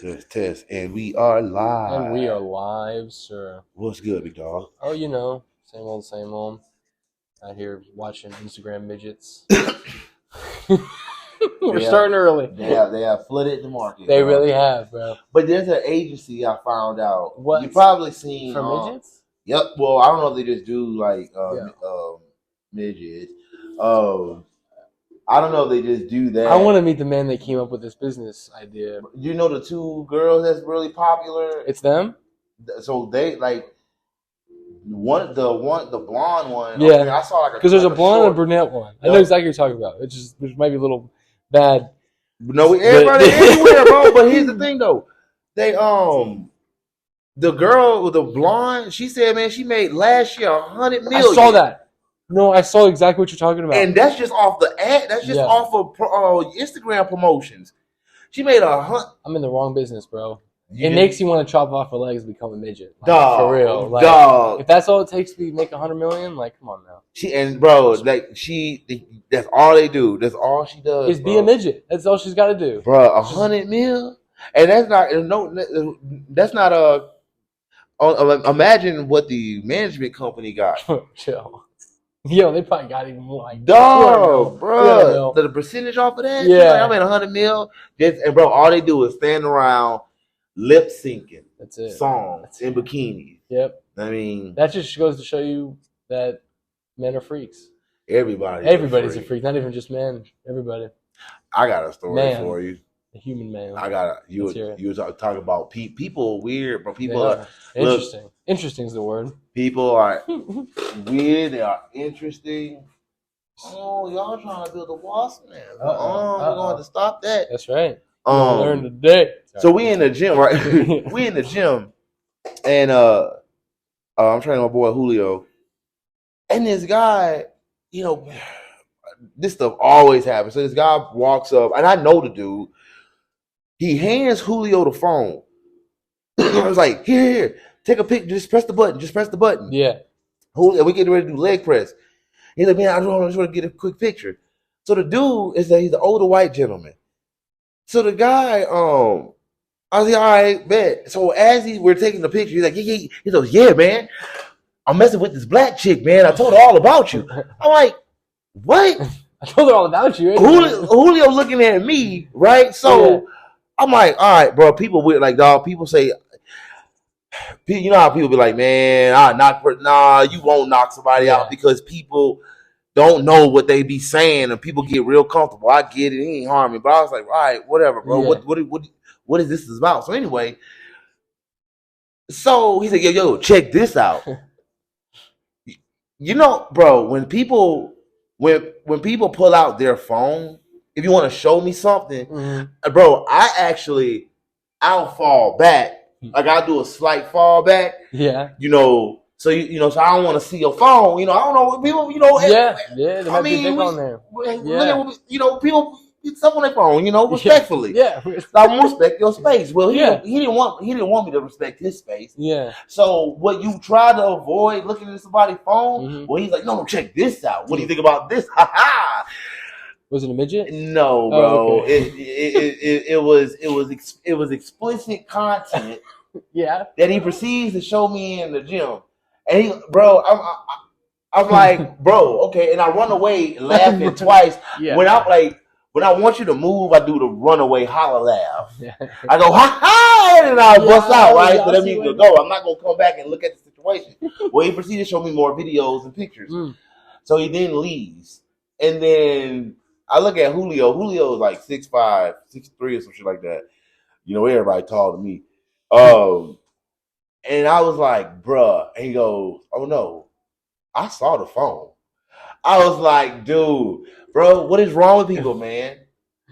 Test, and we are live. And we are live, sir. What's good, big dog? Oh, you know, same old. Out here watching Instagram midgets. We're starting early. They have flooded the market. They really have, bro. But there's an agency I found out. What? You probably seen for midgets? Yep. Well, I don't know if they just do like midgets. I don't know if they just do that. I want to meet the man that came up with this business idea. You know the two girls that's really popular? It's them? So they like the blonde one. Yeah. Okay, I saw like because there's a blonde and a brunette one. I know exactly what you're talking about. It's just there might be a little bad. No, everybody everywhere, bro. But here's the thing though. They the girl with the blonde, she said, man, she made last year $100 million. I saw that. No, I saw exactly what you're talking about. And that's just off the ad. That's just off of Instagram promotions. She made I'm in the wrong business, bro. It makes you want to chop off her legs and become a midget. Like, dog, for real. Like, dog. If that's all it takes to make $100 million, like, come on now. That's all they do. That's all she does. Is be a midget. That's all she's got to do. Bro, $100 million? And that's not a. Imagine what the management company got. Chill. Yo, they probably got even more. Like, dog, bro. The percentage off of that? Yeah. I made $100 million. And bro, all they do is stand around lip syncing. That's it. Songs in bikinis. Yep. I mean, that just goes to show you that men are freaks. Everybody's a freak. Not even just men. Everybody. I got a story for you. A human man. You were talking about people weird, but people are interesting. Interesting is the word. People are weird. They are interesting. Oh, y'all trying to build a wasp now? We're going to stop that. That's right. Learn today. So we in the gym, right? We in the gym, and I'm training my boy Julio, and this guy, this stuff always happens. So this guy walks up, and I know the dude. He hands Julio the phone. I was like, here, take a picture. Just press the button. Yeah. Julio, we getting ready to do leg press. He's like, man, I just want to get a quick picture. So the dude he's an older white gentleman. So the guy, I was like, all right, bet. So as we're taking the picture, he's like, he goes, yeah, man, I'm messing with this black chick, man. I told her all about you. I'm like, what? I told her all about you. Julio looking at me, right? So I'm like, all right, bro. People weird, like, dog. People say, you know how people be like, man, you won't knock somebody out because people don't know what they be saying and people get real comfortable. I get it, it ain't harming, but I was like, all right, whatever, bro. Yeah. What is this about? So anyway, so he said, yo, check this out. Bro, when people pull out their phone, if you want to show me something, bro, I'll fall back. Like I'll do a slight fall back. Yeah. So so I don't want to see your phone. I don't know what people. Yeah. There might be a dick on there. People stuff on their phone. Respectfully. Yeah. I want to respect your space. Well, he didn't want me to respect his space. Yeah. So what you try to avoid looking at somebody's phone? Well, he's like, no, check this out. What do you think about this? Ha ha. Was it a midget? No, bro. Oh, okay. It was explicit content. Yeah. That he proceeds to show me in the gym, and I'm like, bro, okay, and I run away laughing twice. Yeah. When I want you to move, I do the runaway holler laugh. Yeah. I go ha ha, and I bust out, right? So that means to go. I'm not gonna come back and look at the situation. Well, he proceeded to show me more videos and pictures. So he then leaves, and then I look at Julio. Julio is like 6'5", 6'3", or some shit like that. Everybody tall to me. And I was like, bruh. And he goes, oh no, I saw the phone. I was like, dude, bro, what is wrong with people, man?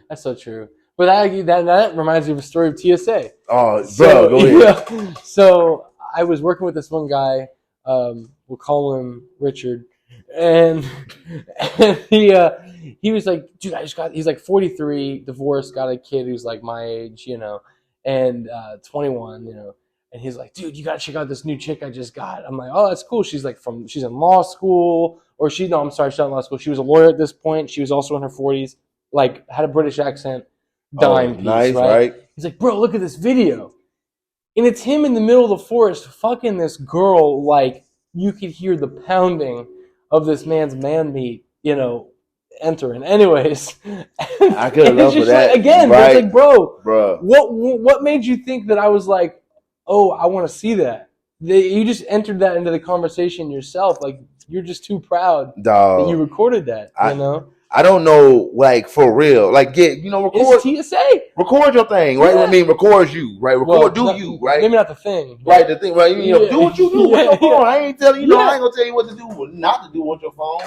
That's so true. But that reminds me of a story of TSA. Oh, bro, go ahead. So I was working with this one guy. We'll call him Richard. And he was like, dude, he's like 43, divorced, got a kid who's like my age, and 21, and he's like, dude, you gotta check out this new chick I just got. I'm like, oh, that's cool. She's in law school, she's not in law school. She was a lawyer at this point. She was also in her 40s, like had a British accent. dime piece, nice, right? He's like, bro, look at this video. And it's him in the middle of the forest fucking this girl, like, you could hear the pounding of this man's man meat, entering. Anyways. I could love for that. Like, again, right. It's like, bro, what made you think that I was like, oh, I want to see that? You just entered that into the conversation yourself. Like, you're just too proud that you recorded that, I don't know, like, for real. Like, record. It's TSA. Record your thing, right? Yeah. I mean, record you, right? You, right? Maybe not the thing. Right, the thing, right? Do what you do with your phone. I ain't telling you, I ain't going to tell you what to do, what not to do with your phone.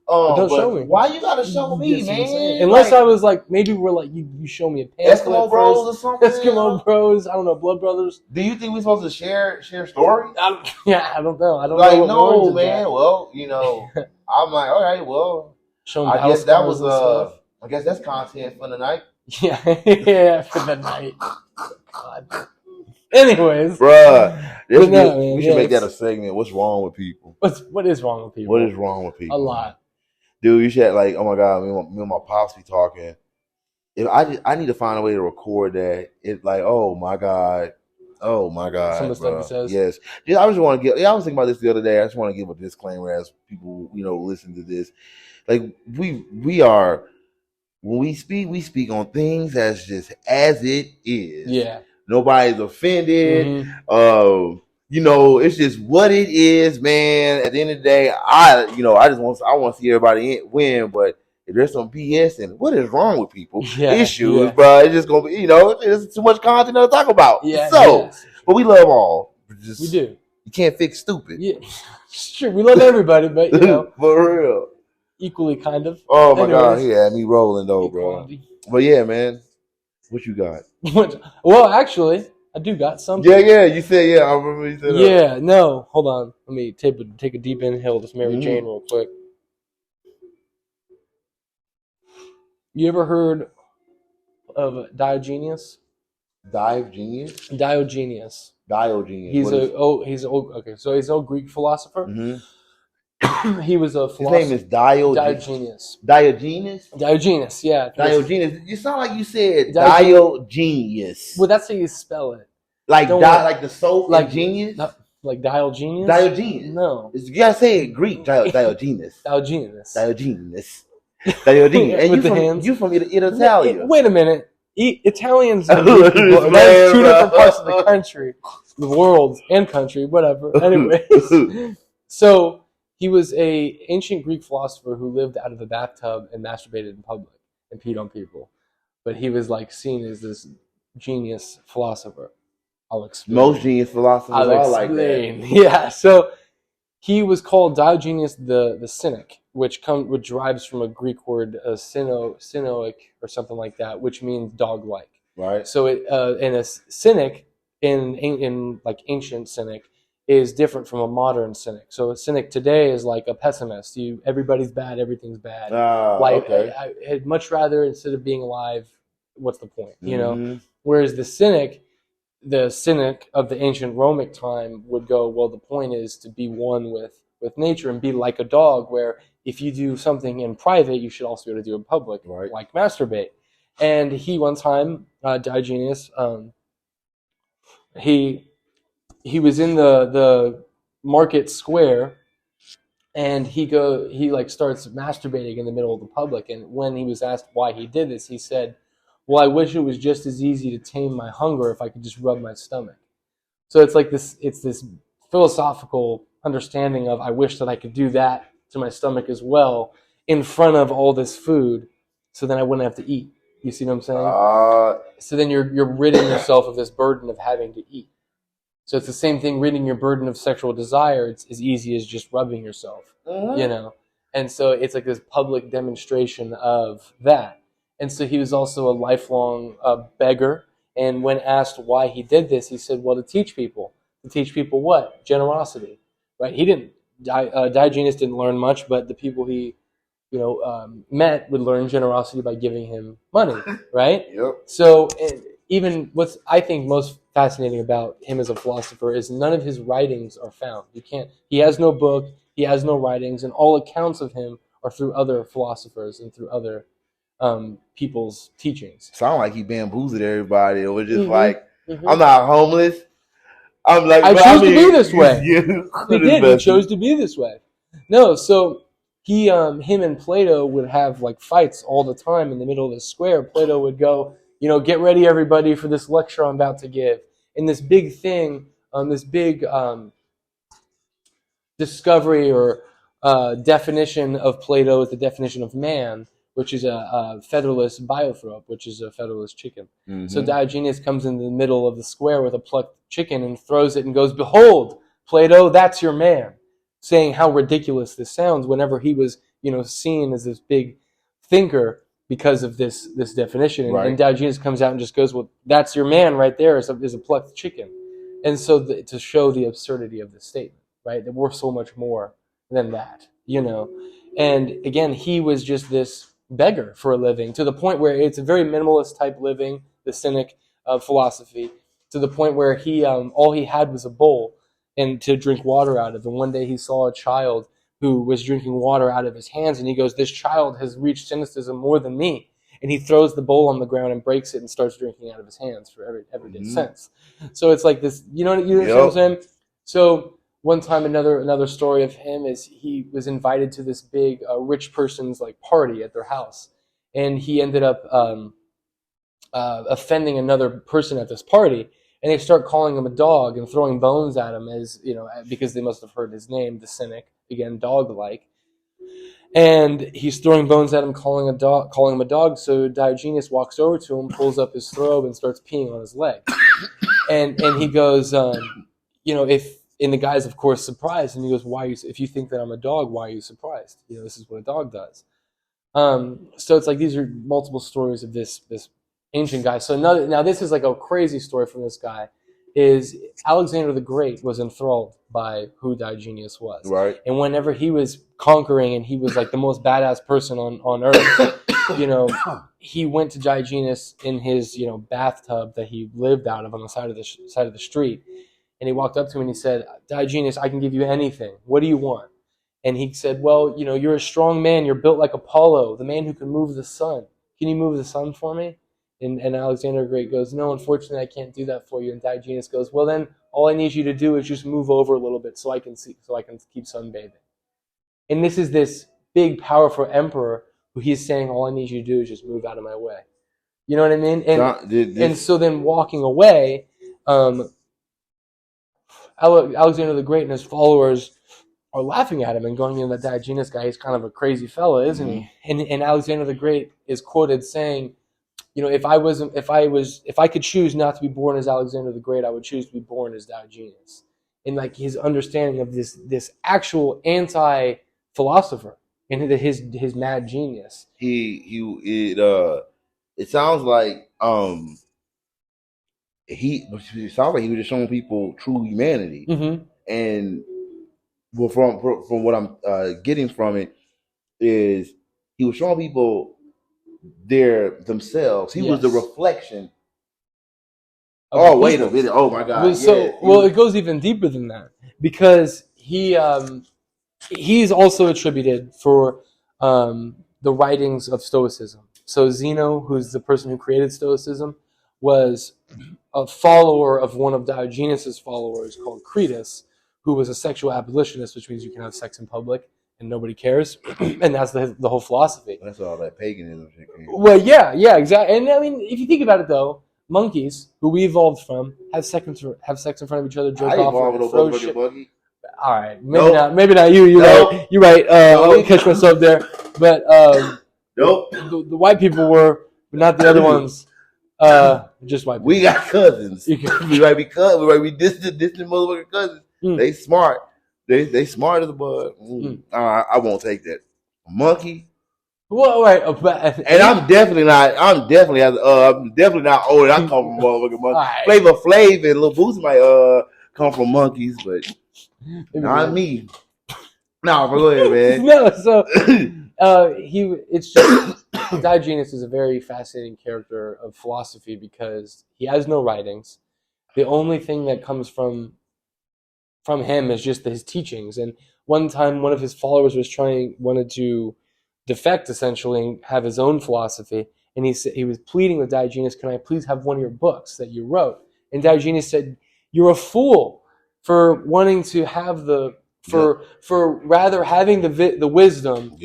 Don't show me. Why you gotta show me, man? Unless I was like, maybe we're like, you show me a pamphlet Eskimo Bros or something. Eskimo Bros. I don't know, Blood Brothers. Do you think we're supposed to share stories? I don't know. I don't like, know. No, man. Well, I'm like, all right, well, I guess that was I guess that's content for the night. Yeah, for the night. God. Anyways, bruh, we should make that a segment. What's wrong with people? What is wrong with people? What is wrong with people? A lot. Dude, you should, like, oh my God, me and my pops be talking. If I need to find a way to record that. It's like, oh my God. Some of the stuff he says. Yes. Yeah, I was thinking about this the other day. I just want to give a disclaimer as people, listen to this. Like, we are, when we speak on things as just as it is. Yeah. Nobody's offended. Mm-hmm. It's just what it is, man. At the end of the day, I want to see everybody win, but if there's some BS in it, what is wrong with people? Issues, bro. It's just gonna be, there's too much content to talk about. Yeah. But we love all. We do. You can't fix stupid. Yeah, it's true. We love everybody, but for real, equally kind of. Oh my God, he had me rolling though, bro. But yeah, man, what you got? Well, actually, I do got something. Yeah, you said, I remember you said that. Yeah, no, hold on. Let me take a deep inhale of this Mary Jane real quick. You ever heard of Diogenes? Diogenes? Diogenes. He's an old Greek philosopher. Mm-hmm. He was a philosopher. His name is Diogenes. Diogenes? Diogenes, yeah. Diogenes. You sound like you said Diogenes. Well, that's how you spell it. Like like the soap, like genius? Like Diogenes? Diogenes. No. You gotta say it Greek. Diogenes. Diogenes. Diogenes. And you from Italy. Wait a minute. Italians and Greek people, that's two different parts of the country, the world and country, whatever. Anyways, so he was a ancient Greek philosopher who lived out of a bathtub and masturbated in public and peed on people. But he was like seen as this genius philosopher. I'll explain. Most genius philosophers are like that. Yeah. So he was called Diogenes the Cynic, which derives from a Greek word, cynoic or something like that, which means dog-like. Right. So in a cynic, in like ancient cynic, is different from a modern cynic. So a cynic today is like a pessimist. Everybody's bad, everything's bad. Okay. I'd much rather, instead of being alive, what's the point? Whereas the cynic of the ancient Romic time would go, well, the point is to be one with nature and be like a dog, where if you do something in private, you should also be able to do it in public, right, like masturbate. And he one time, Diogenes, he was in the market square, and he starts masturbating in the middle of the public. And when he was asked why he did this, he said, well, I wish it was just as easy to tame my hunger if I could just rub my stomach. So it's like this philosophical understanding of, I wish that I could do that to my stomach as well in front of all this food, so then I wouldn't have to eat. You see what I'm saying? So then you're ridding yourself of this burden of having to eat. So it's the same thing, ridding your burden of sexual desire. It's as easy as just rubbing yourself, And so it's like this public demonstration of that. And so he was also a lifelong beggar. And when asked why he did this, he said, well, to teach people. To teach people what? Generosity, right? Diogenes didn't learn much, but the people he, met would learn generosity by giving him money, right? Yep. So even what's, I think, most fascinating about him as a philosopher is none of his writings are found. He has no book, he has no writings, and all accounts of him are through other philosophers and through other people's teachings. Sound like he bamboozled everybody. It was just like, I'm not homeless. I'm like, I chose to be this way. He did. He chose to be this way. No, so him and Plato would have like fights all the time in the middle of the square. Plato would go, get ready everybody for this lecture I'm about to give. And this big thing, this big discovery or definition of Plato is the definition of man, which is a featherless biothrope, which is a featherless chicken. Mm-hmm. So Diogenes comes into the middle of the square with a plucked chicken and throws it and goes, "Behold, Plato, that's your man," saying how ridiculous this sounds whenever he was, seen as this big thinker because of this definition. And, and Diogenes comes out and just goes, "Well, that's your man right there is a plucked chicken." And so to show the absurdity of the statement, right, that we're so much more than that, And again, he was just this beggar for a living, to the point where it's a very minimalist type living, the Cynic philosophy, to the point where he all he had was a bowl and to drink water out of. And one day he saw a child who was drinking water out of his hands, and he goes, "This child has reached cynicism more than me." And he throws the bowl on the ground and breaks it and starts drinking out of his hands for everyday sense. So it's like this, you know what I'm saying? So one time, another story of him is he was invited to this big rich person's like party at their house, and he ended up offending another person at this party, and they start calling him a dog and throwing bones at him because they must have heard his name, the Cynic, again dog-like, and he's throwing bones at him, calling him a dog. So Diogenes walks over to him, pulls up his robe, and starts peeing on his leg, and he goes, And the guy's, of course, surprised, and he goes, if you think that I'm a dog, why are you surprised? This is what a dog does. So it's like these are multiple stories of this ancient guy. So now this is like a crazy story from this guy, is Alexander the Great was enthralled by who Diogenes was. Right. And whenever he was conquering and he was like the most badass person on earth, he went to Diogenes in his, bathtub that he lived out of on the side of the street. And he walked up to him and he said, "Diogenes, I can give you anything. What do you want?" And he said, "Well, you're a strong man. You're built like Apollo, the man who can move the sun. Can you move the sun for me?" And Alexander the Great goes, "No, unfortunately, I can't do that for you." And Diogenes goes, "Well, then all I need you to do is just move over a little bit so I can keep sunbathing." And this is this big, powerful emperor who he's saying, all I need you to do is just move out of my way. You know what I mean? And so then walking away, Alexander the Great and his followers are laughing at him and going, that Diogenes guy, he's kind of a crazy fella, isn't he? And Alexander the Great is quoted saying, if I could choose not to be born as Alexander the Great, I would choose to be born as Diogenes. And like his understanding of this actual anti-philosopher and his mad genius. It sounds like he was just showing people true humanity, and from what I'm getting from it is he was showing people themselves. He was the reflection. Oh, wait a minute! Oh my God! It goes even deeper than that, because he's also attributed for the writings of Stoicism. So Zeno, who's the person who created Stoicism, was a follower of one of Diogenes' followers called Cretus, who was a sexual abolitionist, which means you can have sex in public and nobody cares, and that's the whole philosophy. That's all that paganism shit. Well, yeah, exactly. And I mean, if you think about it, though, monkeys, who we evolved from, have sex in front of each other, jerk off, or throw shit. All right, maybe not you. You're right. I'll catch myself there. But the white people were, but not the other ones. Just white people. We got cousins. we might be distant motherfucking cousins. They smart. They smart as a bug. I won't take that. Monkey. Well, right. And I'm definitely not old. I come from motherfucking monkeys. Right. Flavor Flav and Lil Boots might come from monkeys, but not me. No, go ahead, man. No, so it's just Diogenes is a very fascinating character of philosophy because he has no writings. The only thing that comes from him is just his teachings. And one time, one of his followers wanted to defect essentially and have his own philosophy. And he was pleading with Diogenes, "Can I please have one of your books that you wrote?" And Diogenes said, "You're a fool for wanting to have for rather having the wisdom,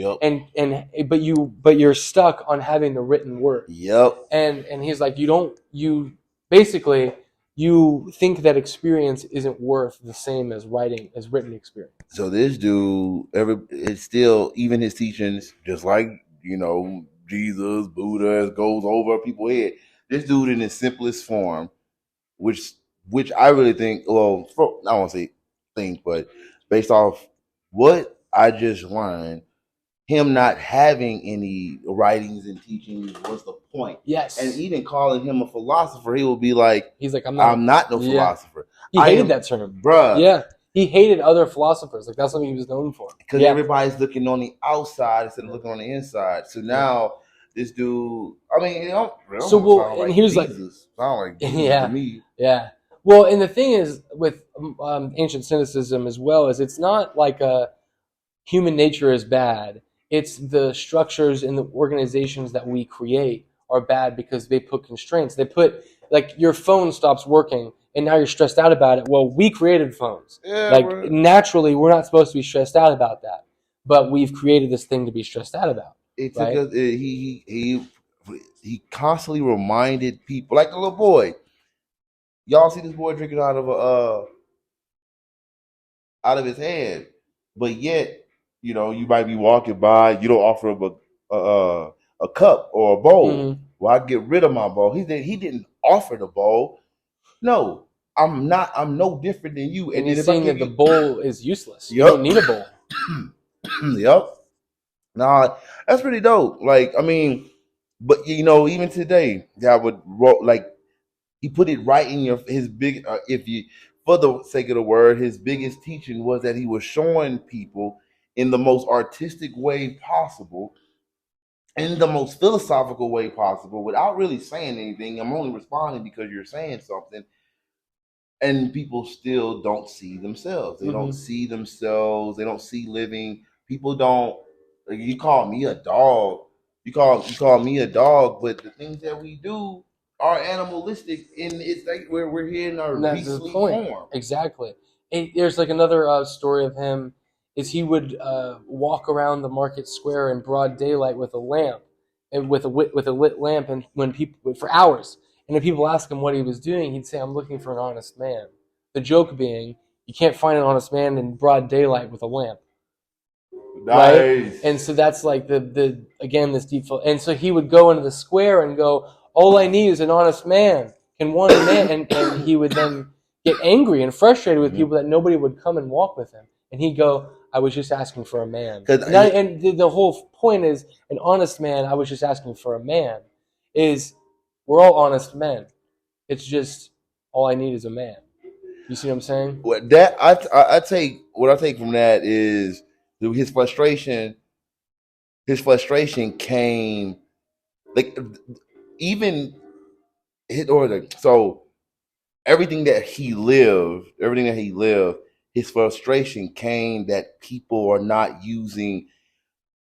but you're stuck on having the written word." And he's like, you basically you think that experience isn't worth the same as written experience. So this dude, it's still, even his teachings, just like, Jesus, Buddha, goes over people's head. This dude in his simplest form, which I really think, well, I don't want to say think, but based off what I just learned, him not having any writings and teachings was the point. Yes. And even calling him a philosopher, he will be like, he's like, I'm not no philosopher. He hated that term. Bruh. Yeah. He hated other philosophers. Like, that's something he was known for. Because everybody's looking on the outside instead of looking on the inside. So now this dude, I mean, and he was like, sound like Jesus to me. Yeah. Well, and the thing is with ancient cynicism as well is it's not like human nature is bad. It's the structures and the organizations that we create are bad because they put constraints. They put, like, your phone stops working and now you're stressed out about it. Well, we created phones. Naturally, we're not supposed to be stressed out about that. But we've created this thing to be stressed out about. It took us, he constantly reminded people, like a little boy. Y'all see this boy drinking out of his hand, but yet, you might be walking by, you don't offer him a cup or a bowl. Mm-hmm. Well, I get rid of my bowl. He didn't offer the bowl. No, I'm no different than you. And he's saying that the bowl is useless. You don't need a bowl. Yep. Nah, that's pretty dope. Like, I mean, but even today, I would he put it right in his big. For the sake of the word, his biggest teaching was that he was showing people in the most artistic way possible, in the most philosophical way possible, without really saying anything. I'm only responding because you're saying something. And people still don't see themselves. They don't see themselves. They don't see living. People don't. Like, you call me a dog. You call me a dog, but the things that we do are animalistic, and it's like we're here in our beastly form. Exactly. And there's like another story of him. Is he would walk around the market square in broad daylight with a lamp, and with a lit lamp, and when people for hours. And when people ask him what he was doing, he'd say, "I'm looking for an honest man." The joke being, you can't find an honest man in broad daylight with a lamp. Nice. Right? And so that's like the again, this deep. And so he would go into the square and go, "All I need is an honest man. Can one man?" And he would then get angry and frustrated with people that nobody would come and walk with him. And he'd go, "I was just asking for a man." And the whole point is, an honest man, I was just asking for a man, is we're all honest men. It's just all I need is a man. You see what I'm saying? Well, that I take what I take from that is his frustration. His frustration came like even his order. So everything that he lived, his frustration came that people are not using.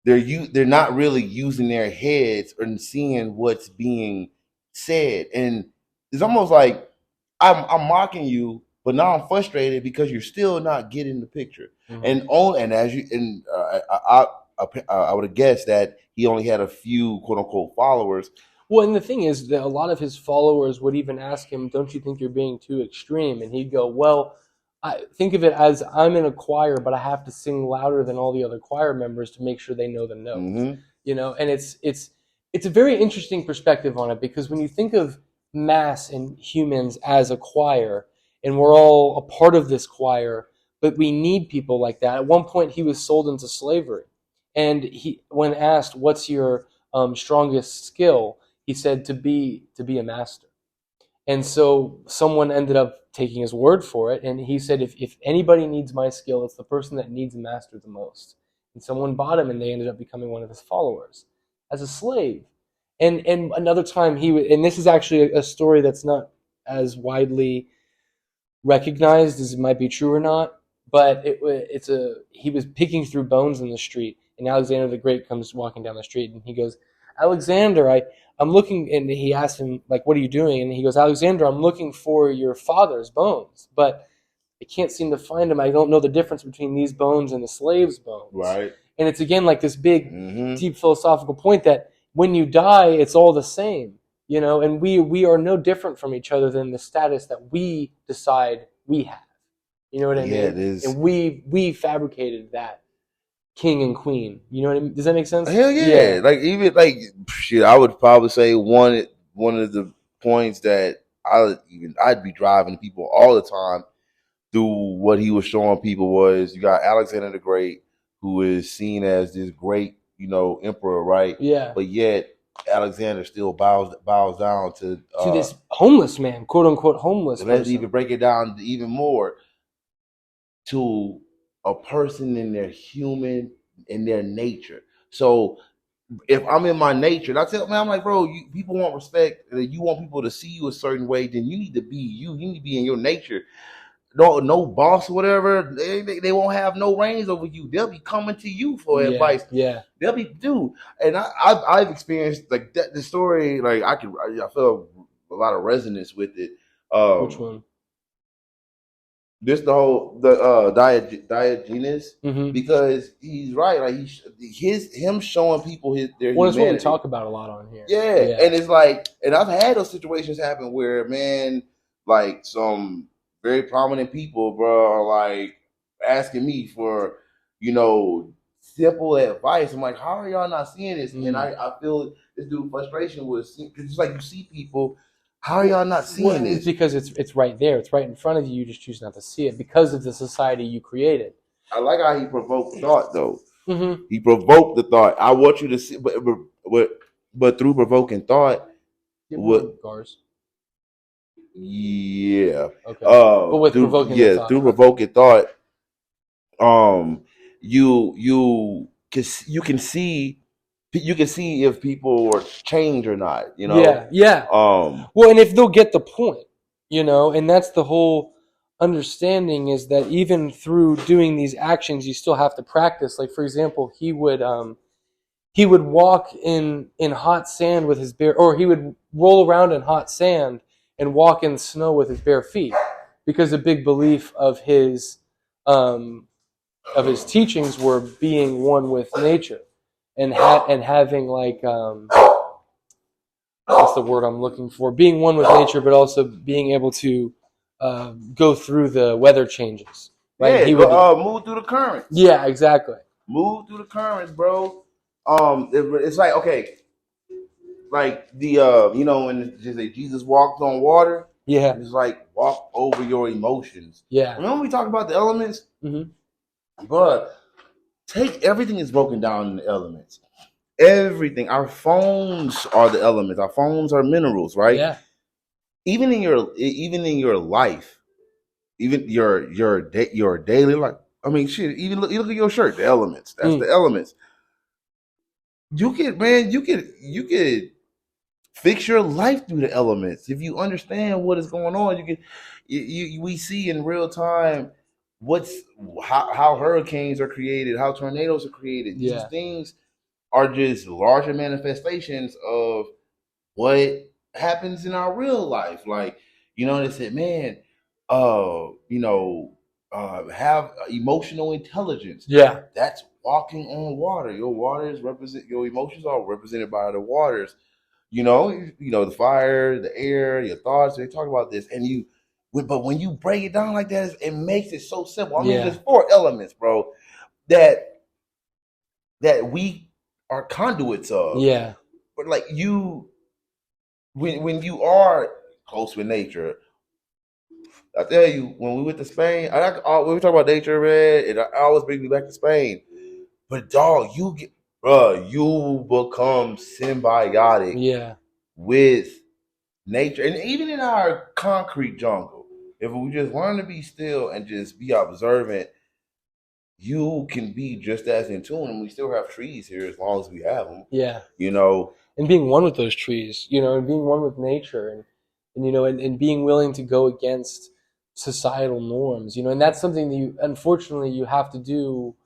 They're not really using their heads and seeing what's being said, and it's almost like I'm mocking you, but now I'm frustrated because you're still not getting the picture. And I would have guessed that he only had a few quote unquote followers. Well, and the thing is that a lot of his followers would even ask him, "Don't you think you're being too extreme?" And he'd go, "Well, I think of it as I'm in a choir, but I have to sing louder than all the other choir members to make sure they know the notes." And it's a very interesting perspective on it, because when you think of mass and humans as a choir, and we're all a part of this choir, but we need people like that. At one point, he was sold into slavery, and when asked, "What's your strongest skill?" he said, to be a master. And so someone ended up taking his word for it, and he said, if anybody needs my skill, it's the person that needs a master the most. And someone bought him, and they ended up becoming one of his followers as a slave. And another time and this is actually a story that's not as widely recognized as it might be true or not, but he was picking through bones in the street, and Alexander the Great comes walking down the street, and he goes, Alexander, I'm looking, and he asks him, like, what are you doing? And he goes, Alexander, I'm looking for your father's bones, but I can't seem to find them. I don't know the difference between these bones and the slave's bones. Right. And it's, again, like this big, deep philosophical point that when you die, it's all the same, you know, and we are no different from each other than the status that we decide we have. You know what I mean? It is. And we fabricated that king and queen. You know what I mean? Does that make sense? Hell yeah. Like, even, like, shit, I would probably say one of the points that I'd be driving people all the time through what he was showing people was, you got Alexander the Great, who is seen as this great, you know, emperor, right? Yeah. But yet Alexander still bows down to this homeless man, quote unquote homeless. Let's even break it down even more to a person in their nature. So if I'm in my nature, and I tell, man, I'm like, bro, people want respect, and you want people to see you a certain way, then you need to be you. You need to be in your nature. No boss or whatever, they won't have no reins over you. They'll be coming to you for advice. Yeah, they'll be and I've experienced like that. The story, like I feel a lot of resonance with it. Which one? This Diogenes, because he's right. Like him showing people their humanity. Well, that's what we talk about a lot on here. Yeah, and it's like, and I've had those situations happen where, man, like some very prominent people, bro, are like asking me for, you know, simple advice. I'm like, how are y'all not seeing this? And I feel this dude frustration was, because it's like you see people, how are y'all not seeing this? It's because it's right there. It's right in front of you. You just choose not to see it because of the society you created. I like how he provoked thought, though. He provoked the thought. I want you to see, but through provoking thought, Gars. Yeah. Okay. But with provoking thought. Through provoking thought, you can see if people are change or not, you know? Yeah. Well, and if they'll get the point, you know, and that's the whole understanding, is that even through doing these actions, you still have to practice. Like, for example, he would walk in hot sand with his bare, or he would roll around in hot sand and walk in snow with his bare feet, because a big belief of his teachings were being one with nature, and having, like, what's the word I'm looking for? Being one with nature, but also being able to go through the weather changes. Right? Yeah, he would move through the currents. Yeah, exactly. Move through the currents, bro. It's like, okay, like the you know, when Jesus walked on water. Yeah, it's like walk over your emotions. Yeah. Remember we talked about the elements? But take everything is broken down in the elements. Everything. Our phones are the elements. Our phones are minerals, right? Yeah. Even in your life, even your daily life. I mean, shit. Even look at your shirt. The elements. That's the elements. You could fix your life through the elements if you understand what is going on. We see in real time how hurricanes are created, how tornadoes are created. These things are just larger manifestations of what happens in our real life. Like, you know, they said, man, have emotional intelligence. Yeah. That's walking on water. Your emotions are represented by the waters. You know, the fire, the air, your thoughts. They talk about this, but when you break it down like that, it makes it so simple. I mean, there's 4 elements, bro, that we are conduits of. Yeah. But like when you are close with nature, I tell you, when we went to Spain, when we talk about nature, man, it always brings me back to Spain. But dog, you become symbiotic with nature. And even in our concrete jungle, if we just learn to be still and just be observant, you can be just as in tune. And we still have trees here as long as we have them. Yeah. You know. And being one with those trees, you know, and being one with nature, and you know, and being willing to go against societal norms, you know, and that's something that unfortunately you have to do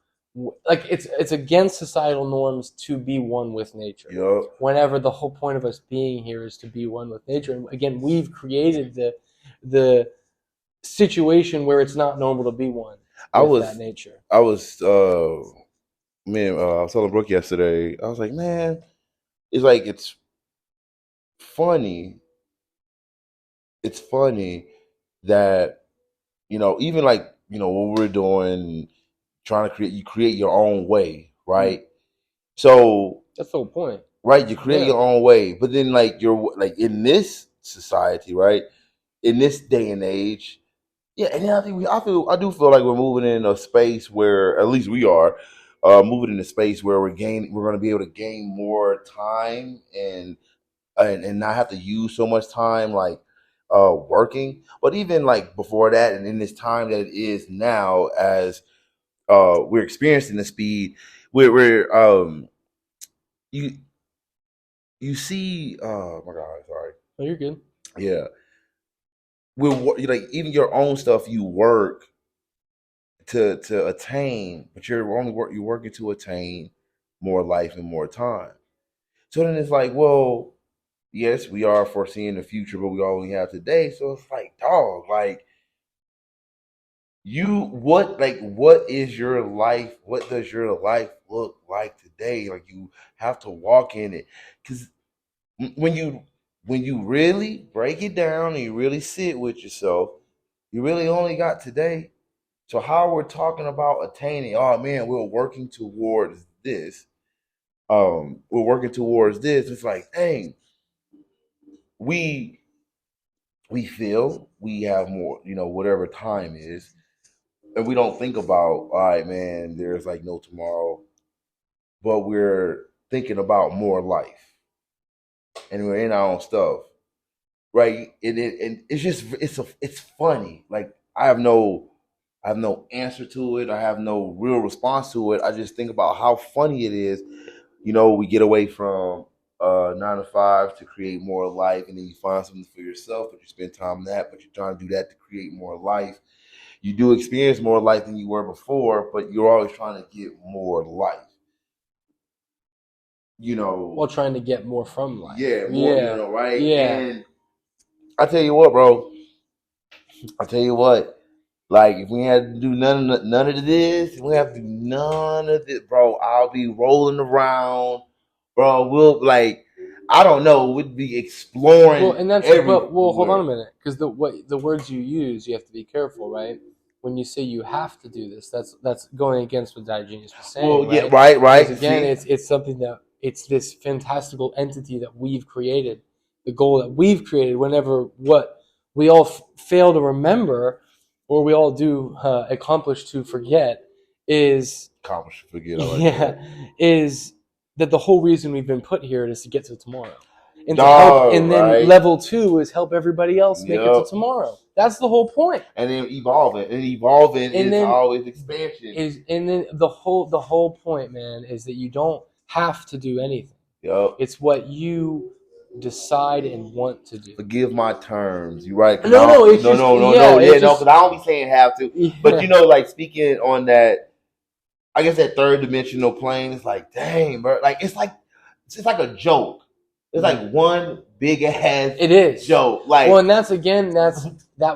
like it's against societal norms to be one with nature. Yep. Whenever the whole point of us being here is to be one with nature. And again, we've created the situation where it's not normal to be one with that nature. I was telling Brooke yesterday, I was like, man, it's like it's funny that, even like, what we're doing, trying to create your own way, right? So that's the whole point, right? You create your own way, but then like you're like in this society, right? In this day and age, and then I do feel like we're moving in a space where, at least we are, moving in a space where we're going to be able to gain more time and not have to use so much time like working. But even like before that, and in this time that it is now, as we're experiencing the speed, we're you see, oh my God, sorry. Oh, you're good. Yeah, we're like, even your own stuff you work to attain, but you're working to attain more life and more time. So then it's like, well, yes, we are foreseeing the future, but we only have today. So it's like, dog, like what is your life? What does your life look like today? Like, you have to walk in it, because when you really break it down and you really sit with yourself, you really only got today. So how we're talking about attaining, oh man, we're working towards this. We're working towards this. It's like, dang, we feel we have more, whatever time is, and we don't think about, all right, man, there's like no tomorrow, but we're thinking about more life, and we're in our own stuff, right? And it's just it's funny. Like, I have no answer to it. I have no real response to it. I just think about how funny it is. We get away from 9 to 5 to create more life, and then you find something for yourself, but you spend time on that, but you're trying to do that to create more life. You do experience more life than you were before, but you're always trying to get more life. While trying to get more from life. Yeah, more, right? Yeah. And I tell you what, bro. Like, if we had to do none of this, we have to do none of this, bro. I'll be rolling around, bro. We'll, like, I don't know, we'd be exploring. Well, and that's hold on a minute, because the words you use, you have to be careful, right? When you say you have to do this, that's going against what Diogenes was saying. Well, yeah, right. Because again, it's something that it's this fantastical entity that we've created, the goal that we've created. Whenever what we all fail to remember, or we all do accomplish to forget, is is that the whole reason we've been put here is to get to tomorrow. And, then level 2 is help everybody else make it to tomorrow. That's the whole point. And then evolving. And is always expansion. And then the whole point, man, is that you don't have to do anything. Yep. It's what you decide and want to do. Forgive my terms. You're right. No. Because I don't be saying have to. Yeah. But like, speaking on that, I guess that third dimensional plane is like, dang, bro. Like, it's like a joke. It's like one big ass joke. Like, well, and that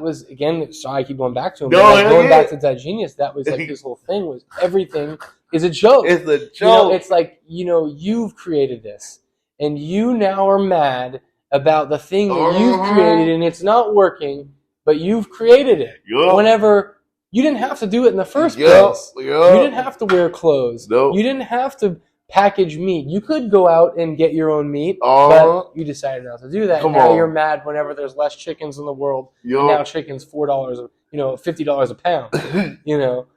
was again. Sorry, I keep going back to him. Going back to Diogenes, that was like his whole thing was everything is a joke. It's a joke. It's like, you've created this, and you now are mad about the thing that you've created, and it's not working, but you've created it. Whenever you didn't have to do it in the first place. You didn't have to wear clothes. Nope. You didn't have to package meat. You could go out and get your own meat, but you decided not to do that. Now you're mad whenever there's less chickens in the world. And now chicken's $4, $50 a pound.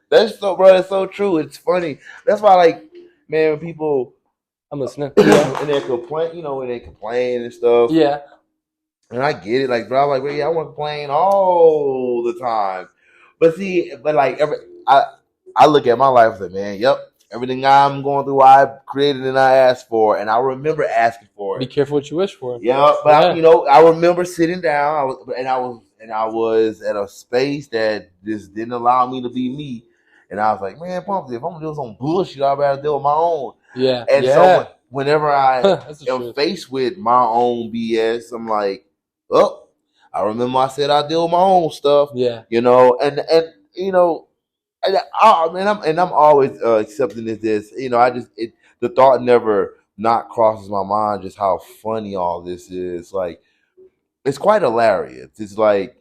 That's so, bro. That's so true. It's funny. That's why, like, man, people. I'm listening. And they complain. When they complain and stuff. Yeah. And I get it. Like, bro, I'm like, well, yeah, I want to complain all the time. But see, like, I look at my life and say, man, yep. Everything I'm going through, I created and I asked for, and I remember asking for it. Be careful what you wish for. Yeah, but I remember sitting down, I was at a space that just didn't allow me to be me, And I was like, man, Pumpkin, if I'm gonna do some bullshit, I better do it my own. Yeah. And so whenever I am truth. faced with my own BS, I'm like, oh, I remember I said I deal with my own stuff. Yeah. You know, and you know, I'm always accepting this. You know, the thought never not crosses my mind just how funny all this is. Like, it's quite hilarious. It's like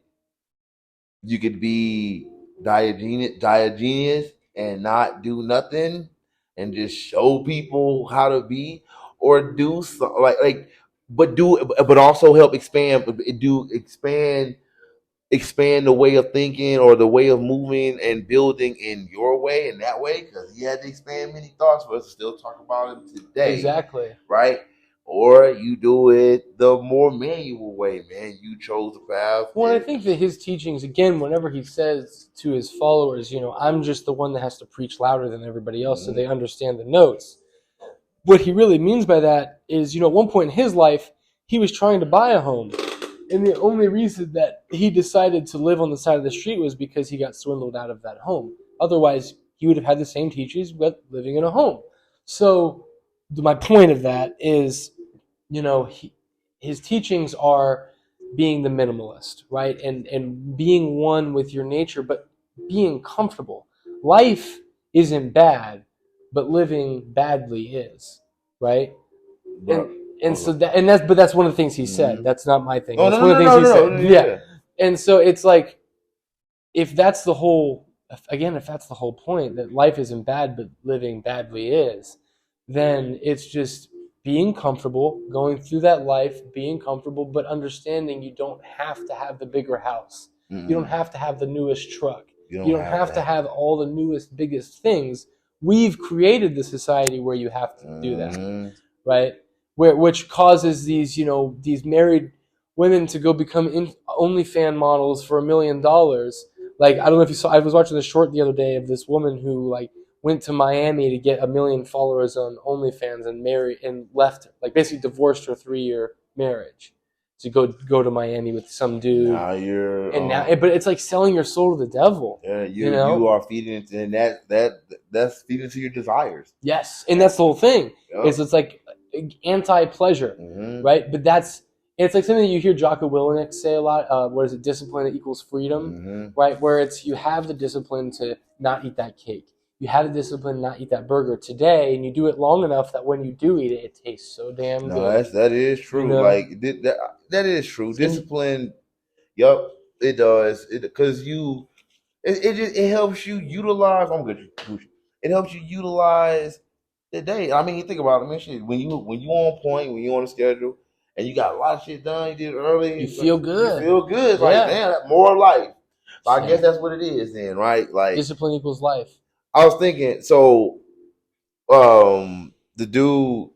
you could be Diogenes and not do nothing and just show people how to be, or do so, but also help expand the way of thinking or the way of moving and building in your way and that way, because he had to expand many thoughts for us to still talk about him today. Exactly. Right? Or you do it the more manual way, man. You chose the path. Well, I think that his teachings, again, whenever he says to his followers, you know, I'm just the one that has to preach louder than everybody else so they understand the notes. What he really means by that is, you know, at one point in his life, he was trying to buy a home. And the only reason that he decided to live on the side of the street was because he got swindled out of that home. Otherwise, he would have had the same teachings, but living in a home. So my point of that is, you know, his teachings are being the minimalist, right? And being one with your nature, but being comfortable. Life isn't bad, but living badly is, right? And so that's one of the things he said. That's not my thing. That's one of the things he said. Yeah. And so it's like, if that's the whole point, that life isn't bad, but living badly is, then it's just being comfortable, going through that life, being comfortable, but understanding you don't have to have the bigger house. You don't have to have the newest truck. You don't have to have all the newest, biggest things. We've created the society where you have to do that, right? Which causes these married women to go become OnlyFans models for $1 million. Like, I don't know if you saw, I was watching the short the other day of this woman who, like, went to Miami to get 1 million followers on OnlyFans and left, like, basically divorced her 3-year marriage to go to Miami with some dude. But it's like selling your soul to the devil. Yeah, you are feeding into, and that's feeding into your desires. Yes, and that's the whole thing. Yep. It's like anti-pleasure, right? But it's like something you hear Jocko Willink say a lot. What is it? Discipline equals freedom, right? Where it's, you have the discipline to not eat that cake. You have the discipline to not eat that burger today, and you do it long enough that when you do eat it, it tastes so damn good. That is true. You know? Like that is true. Discipline, yup, it does. Because it helps you utilize. I'm good. It helps you utilize the day. I mean, you think about it, man. Shit, when you on point, when you on the schedule, and you got a lot of shit done, you did early. You feel good. You feel good. Yeah. Like, damn, more life. So I guess that's what it is then, right? Like, discipline equals life. I was thinking, so the dude,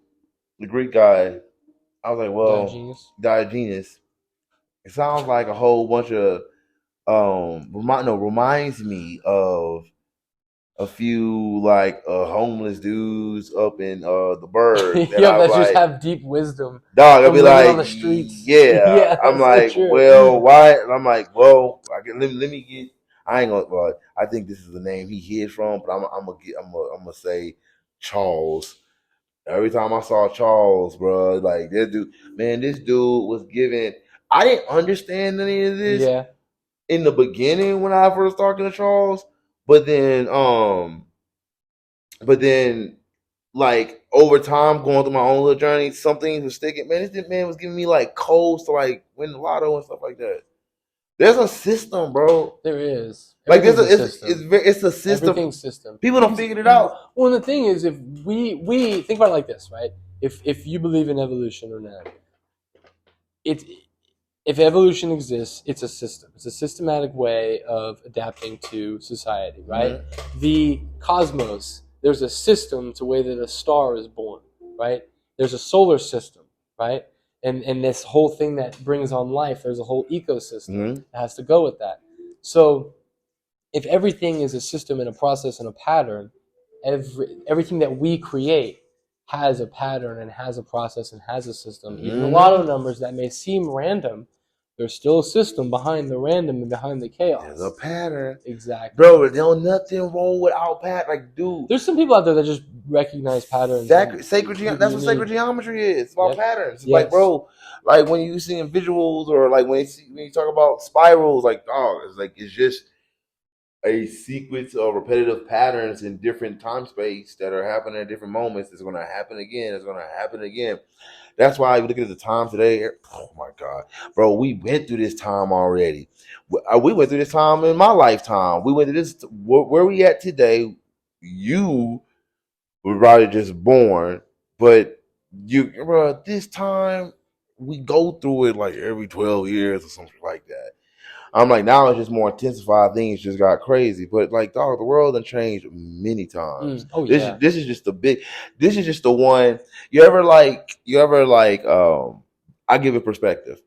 the Greek guy, I was like, well, Diogenes. It sounds like a whole bunch of reminds me of a few like homeless dudes up in the Bird. That just have deep wisdom. Dog, I'll be like, on the streets. Yeah. I'm like, well, why? And I'm like, well, let me get. I ain't gonna. Well, I think this is the name he hid from, but I'm gonna say Charles. Every time I saw Charles, bro, like this dude was giving. I didn't understand any of this in the beginning when I first talking to Charles, but then like over time, going through my own little journey, some things was sticking. Man, this man was giving me like codes to like win the lotto and stuff like that. There's a system, bro. There is. Like it's a system. Everything's system. People don't figure it out. Well, the thing is, if we think about it like this, right? If you believe in evolution or not, if evolution exists, it's a system. It's a systematic way of adapting to society, right? Mm-hmm. The cosmos, there's a system to the way that a star is born, right? There's a solar system, right? And this whole thing that brings on life, there's a whole ecosystem that has to go with that. So if everything is a system and a process and a pattern, everything that we create has a pattern and has a process and has a system. Even the lotto numbers that may seem random, there's still a system behind the random and behind the chaos. There's a pattern. Exactly. Bro, there's nothing wrong with our pattern. Like, dude. There's some people out there that just recognize patterns. That's what sacred geometry is. It's about patterns. It's like, bro, like when you see visuals or like when you talk about spirals, like, dog, it's just a sequence of repetitive patterns in different time space that are happening at different moments. It's going to happen again. It's going to happen again. That's why you look at the time today. Oh my God, bro, we went through this time already. We went through this time in my lifetime. We went through this. Where we at today? You were probably just born, but bro, this time we go through it like every 12 years or something like that. I'm like, now it's just more intensified. Things just got crazy. But like, dog, the world has changed many times. This is just this is just the one. You ever I give it perspective.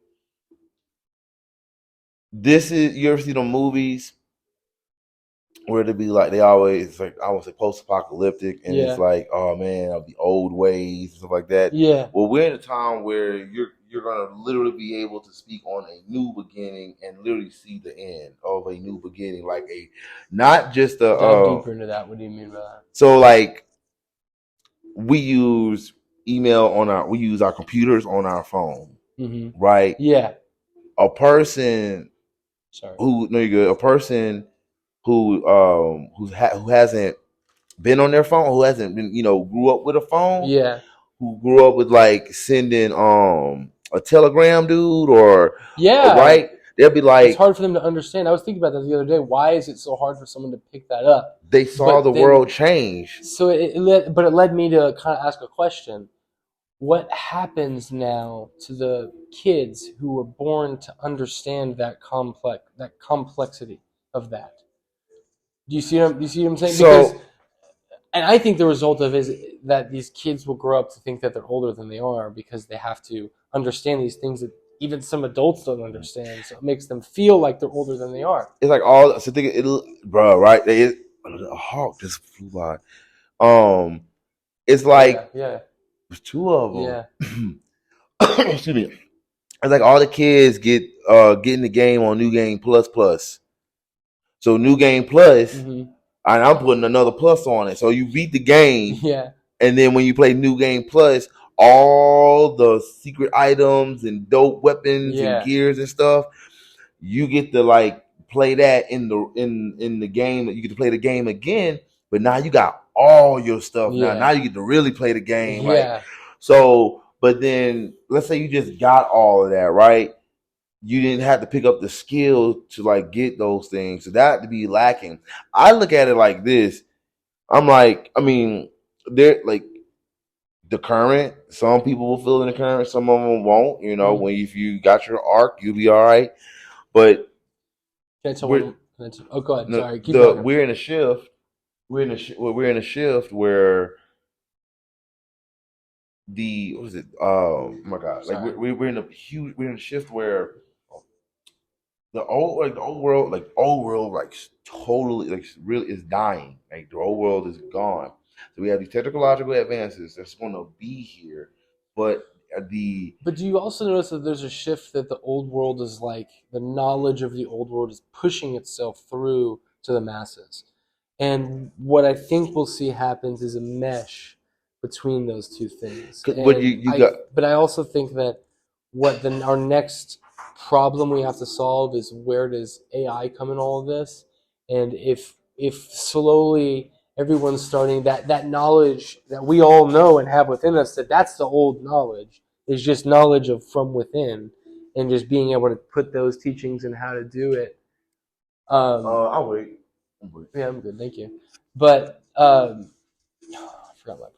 You ever see the movies where it'd be like, they always like, I would say post-apocalyptic, and it's like, oh man, of the old ways and stuff like that. Yeah. Well, we're in a time where you're gonna literally be able to speak on a new beginning and literally see the end of a new beginning, like not just a. Dive deeper into that. What do you mean by that? So like, we use we use our computers on our phone, right? Yeah. A person. Sorry. A person who hasn't been on their phone, who hasn't been, grew up with a phone. Yeah. Who grew up with like sending a telegram, dude, or right? They'll be like, it's hard for them to understand. I was thinking about that the other day. Why is it so hard for someone to pick that up? They saw the world change. So it led me to kind of ask a question. What happens now to the kids who were born to understand that complexity of that? Do you see what I'm saying? And I think the result of it is that these kids will grow up to think that they're older than they are because they have to understand these things that even some adults don't understand. So it makes them feel like they're older than they are. It's like bro, right? A hawk just flew by. It's like there's two of them. Yeah. Excuse me. It's like all the kids get in the game on New Game Plus. So New Game Plus. And I'm putting another plus on it. So you beat the game. Yeah. And then when you play New Game Plus, all the secret items and dope weapons and gears and stuff, you get to like play that in the game. You get to play the game again, but now you got all your stuff. Now you get to really play the game. Yeah. So, but then let's say you just got all of that, right? You didn't have to pick up the skill to like get those things. So that to be lacking. I look at it like this. I'm like, I mean, they're like the current. Some people will feel in the current, some of them won't. If you got your arc, you'll be all right. But go ahead. Sorry, keep going. We're in a shift. We're in a shift where oh my God! Sorry. Like we're in a shift where the old world, like totally, like really is dying. Like the old world is gone. So we have these technological advances that's going to be here, but do you also notice that there's a shift that the old world is like the knowledge of the old world is pushing itself through to the masses, and what I think we'll see happens is a mesh between those two things. But I also think that our next problem we have to solve is where does AI come in all of this, and if slowly everyone's starting that knowledge that we all know and have within us, that's the old knowledge, is just knowledge of from within, and just being able to put those teachings and how to do it. I'll wait. Yeah, I'm good, thank you. But I forgot my point.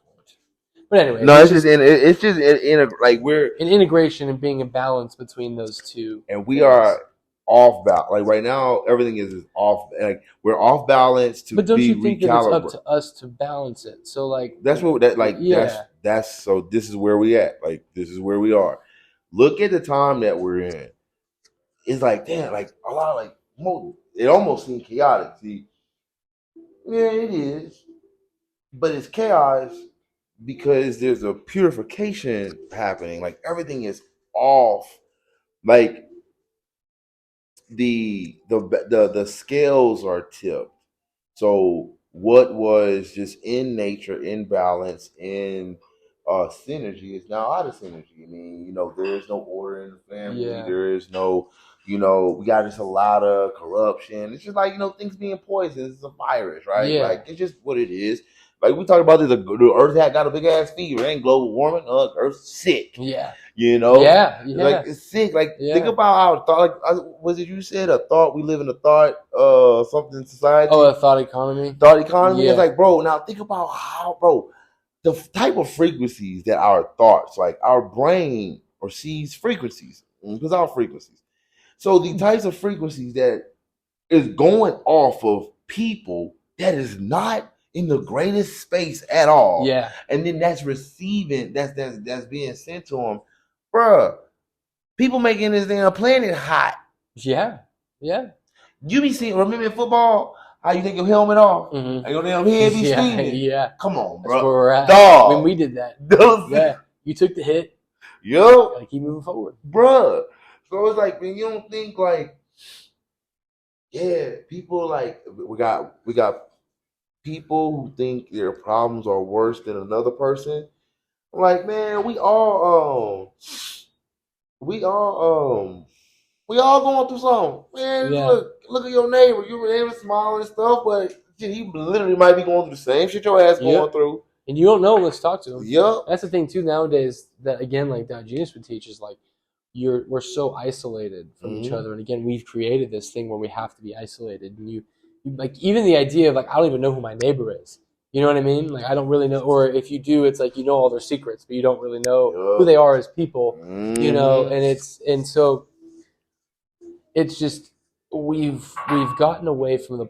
But anyway, no, it's just we're in integration and being a balance between those two. And we are off balance. Like right now, everything is off. Like we're off balance to. But don't you think that it's up to us to balance it? So like that's so this is where we at. Like this is where we are. Look at the time that we're in. It's like damn, like a lot of like it almost seems chaotic. See, yeah, it is, but it's chaos because there's a purification happening. Like everything is off. Like the scales are tipped. So what was just in nature, in balance, in synergy is now out of synergy. I mean, there is no order in the family. Yeah. There is no, we got just a lot of corruption. It's just like, things being poisoned. It's a virus, right? Yeah. Like, it's just what it is. Like, we talked about this, the Earth had got a big ass fever. It ain't global warming. Earth's sick. Yeah. Yeah. Yeah. Like, it's sick. Like, Yeah. think about how thought. Like, was it you said a thought? We live in a thought, something society. Oh, a thought economy. Thought economy. Yeah. It's like, bro. Now think about how, bro, the type of frequencies that our thoughts, like our brain, receives frequencies, because our frequencies. So the types of frequencies that is going off of people that is not in the greatest space at all. Yeah. And then that's receiving, that's being sent to them. Bruh, people making this damn planet hot. Yeah. Yeah. You be seeing, remember in football, how you take your helmet off? Mm-hmm. And your damn head be steaming. Yeah. Come on, bro. That's where we're at. Dog. I mean, we did that. Yeah. You took the hit. Yo. Gotta keep moving forward. Bruh. So it's like, man, you don't think like, yeah, people like, we got people who think their problems are worse than another person. I'm like, man, we all going through something. Man, Yeah. look at your neighbor. Your neighbor smiling and stuff, but shit, he literally might be going through the same shit your ass going through. And you don't know unless you talk to him. Yep. That's the thing too nowadays. That again, like Diogenes would teach, is like we're so isolated from each other, and again, we've created this thing where we have to be isolated. And you like, even the idea of like, I don't even know who my neighbor is. You know what I mean? Like, I don't really know, or if you do, it's like you know all their secrets, but you don't really know who they are as people. You know, and so it's just we've gotten away from the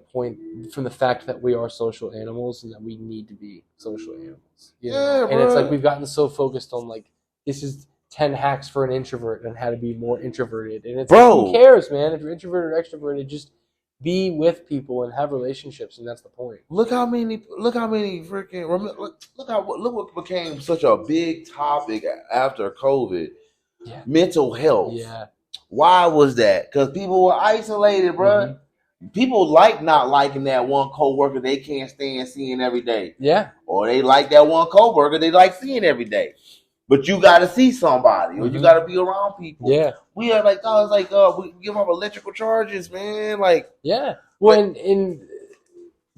fact that we are social animals and that we need to be social animals. You know? And it's like we've gotten so focused on like, this is 10 hacks for an introvert and how to be more introverted. And it's like, who cares, man? If you're introverted or extroverted, just be with people and have relationships, and that's the point. Look how many freaking look what became such a big topic after COVID. Yeah. Mental health. Yeah. Why was that? Because people were isolated, bro. People like not liking that one coworker they can't stand seeing every day. Yeah. Or they like that one coworker they like seeing every day. But you got to see somebody, or you got to be around people. Yeah. We are like, it's like we give up electrical charges, man. Like, yeah. Well, and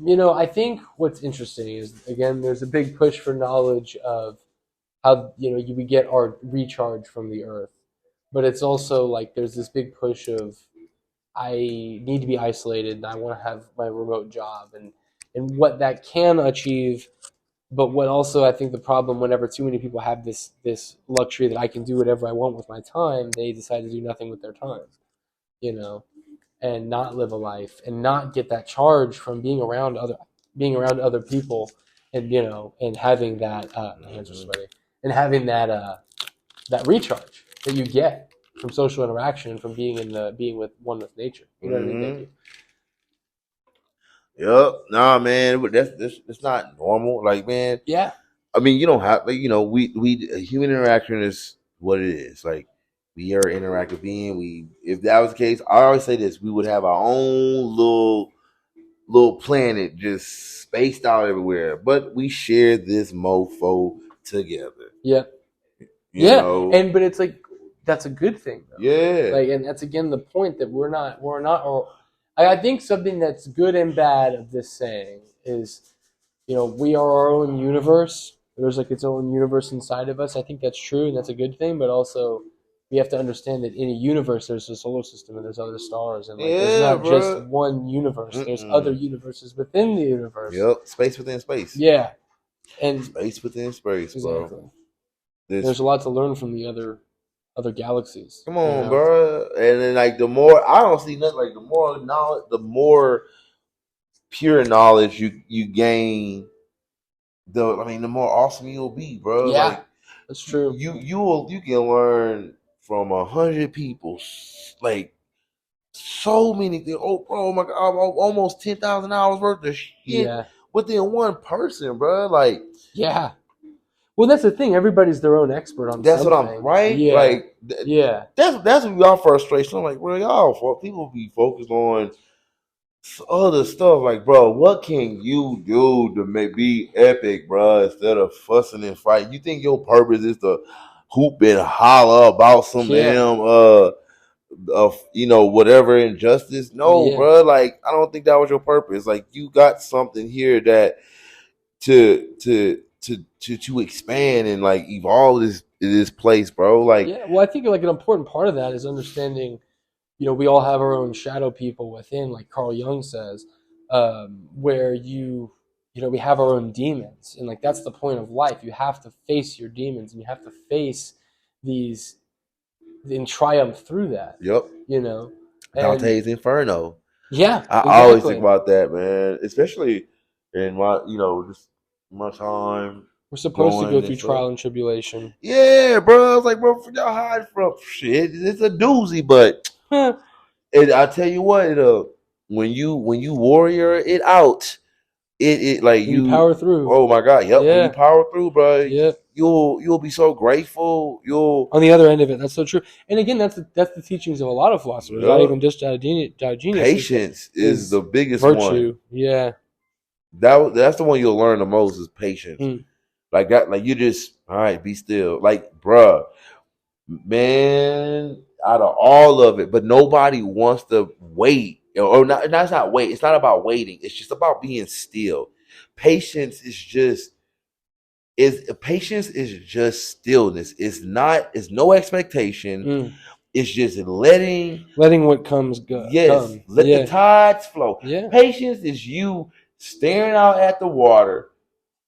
you know, I think what's interesting is, again, there's a big push for knowledge of how, you know, we get our recharge from the earth. But it's also like there's this big push of, I need to be isolated and I want to have my remote job, and what that can achieve. But what also, I think the problem, whenever too many people have this luxury that I can do whatever I want with my time, they decide to do nothing with their time, you know, and not live a life and not get that charge from being around other people, and, you know, and having that hands are sweaty, and having that recharge that you get from social interaction and from being with nature. You know what I mean? Thank you. Yep. Nah, man, that's not normal. Like, man. Yeah. I mean, you don't have, like, you know, we human interaction is what it is. Like, we are an interactive being. If that was the case, I always say this: we would have our own little planet just spaced out everywhere. But we share this mofo together. Yeah. You know? But it's like, that's a good thing, though. Yeah. Like, and that's again the point, that we're not. Or I think something that's good and bad of this saying is, you know, we are our own universe. There's like its own universe inside of us. I think that's true, and that's a good thing. But also, we have to understand that in a universe, there's a solar system and there's other stars, and like, there's not just one universe. There's other universes within the universe. Yep, space within space. Yeah, and space within space, exactly. Bro. There's a lot to learn from the other galaxies. Come on, you know? Bro. And then, like, the more, I don't see nothing, like, the more knowledge, the more pure knowledge you gain, the more awesome you'll be, bro. Yeah, like, that's true. You can learn from 100 people, like, so many things. Oh, bro, my God, almost 10,000 hours worth of shit within one person, bro. Like, yeah. Well, that's the thing. Everybody's their own expert on That's something. what I'm right. Yeah. Like, yeah. That's y'all frustration. I'm like, bro, y'all people be focused on other stuff. Like, bro, what can you do to be epic, bro? Instead of fussing and fighting, you think your purpose is to hoop and holler about some damn of whatever injustice? No, bro. Like, I don't think that was your purpose. Like, you got something here that to expand and like evolve this place, bro. Like, yeah. Well, I think like an important part of that is understanding. We all have our own shadow people within, like Carl Jung says, where we have our own demons, and like that's the point of life. You have to face your demons, and you have to face these and triumph through that. Yep. Dante's Inferno. Yeah, I always think about that, man. Especially in my, just my time. We're supposed to go through trial and tribulation. Yeah, bro. I was like, bro, y'all hide from shit. It's a doozy, but and I tell you what, when you warrior it out, it like you power through. Oh my God, yep. Yeah. When you power through, bro. Yep. You'll be so grateful. You'll on the other end of it. That's so true. And again, that's the teachings of a lot of philosophers. Yep. Not even just Diogenes. Patience is the biggest virtue. One. Yeah. That's the one you'll learn the most is patience. Like that, like you just all right, be still. Like, bruh, man, out of all of it, but nobody wants to wait. Or not, that's not wait. It's not about waiting. It's just about being still. Patience is just stillness. It's no expectation. It's just letting what comes go. Yes. Let the tides flow. Yeah. Patience is you staring out at the water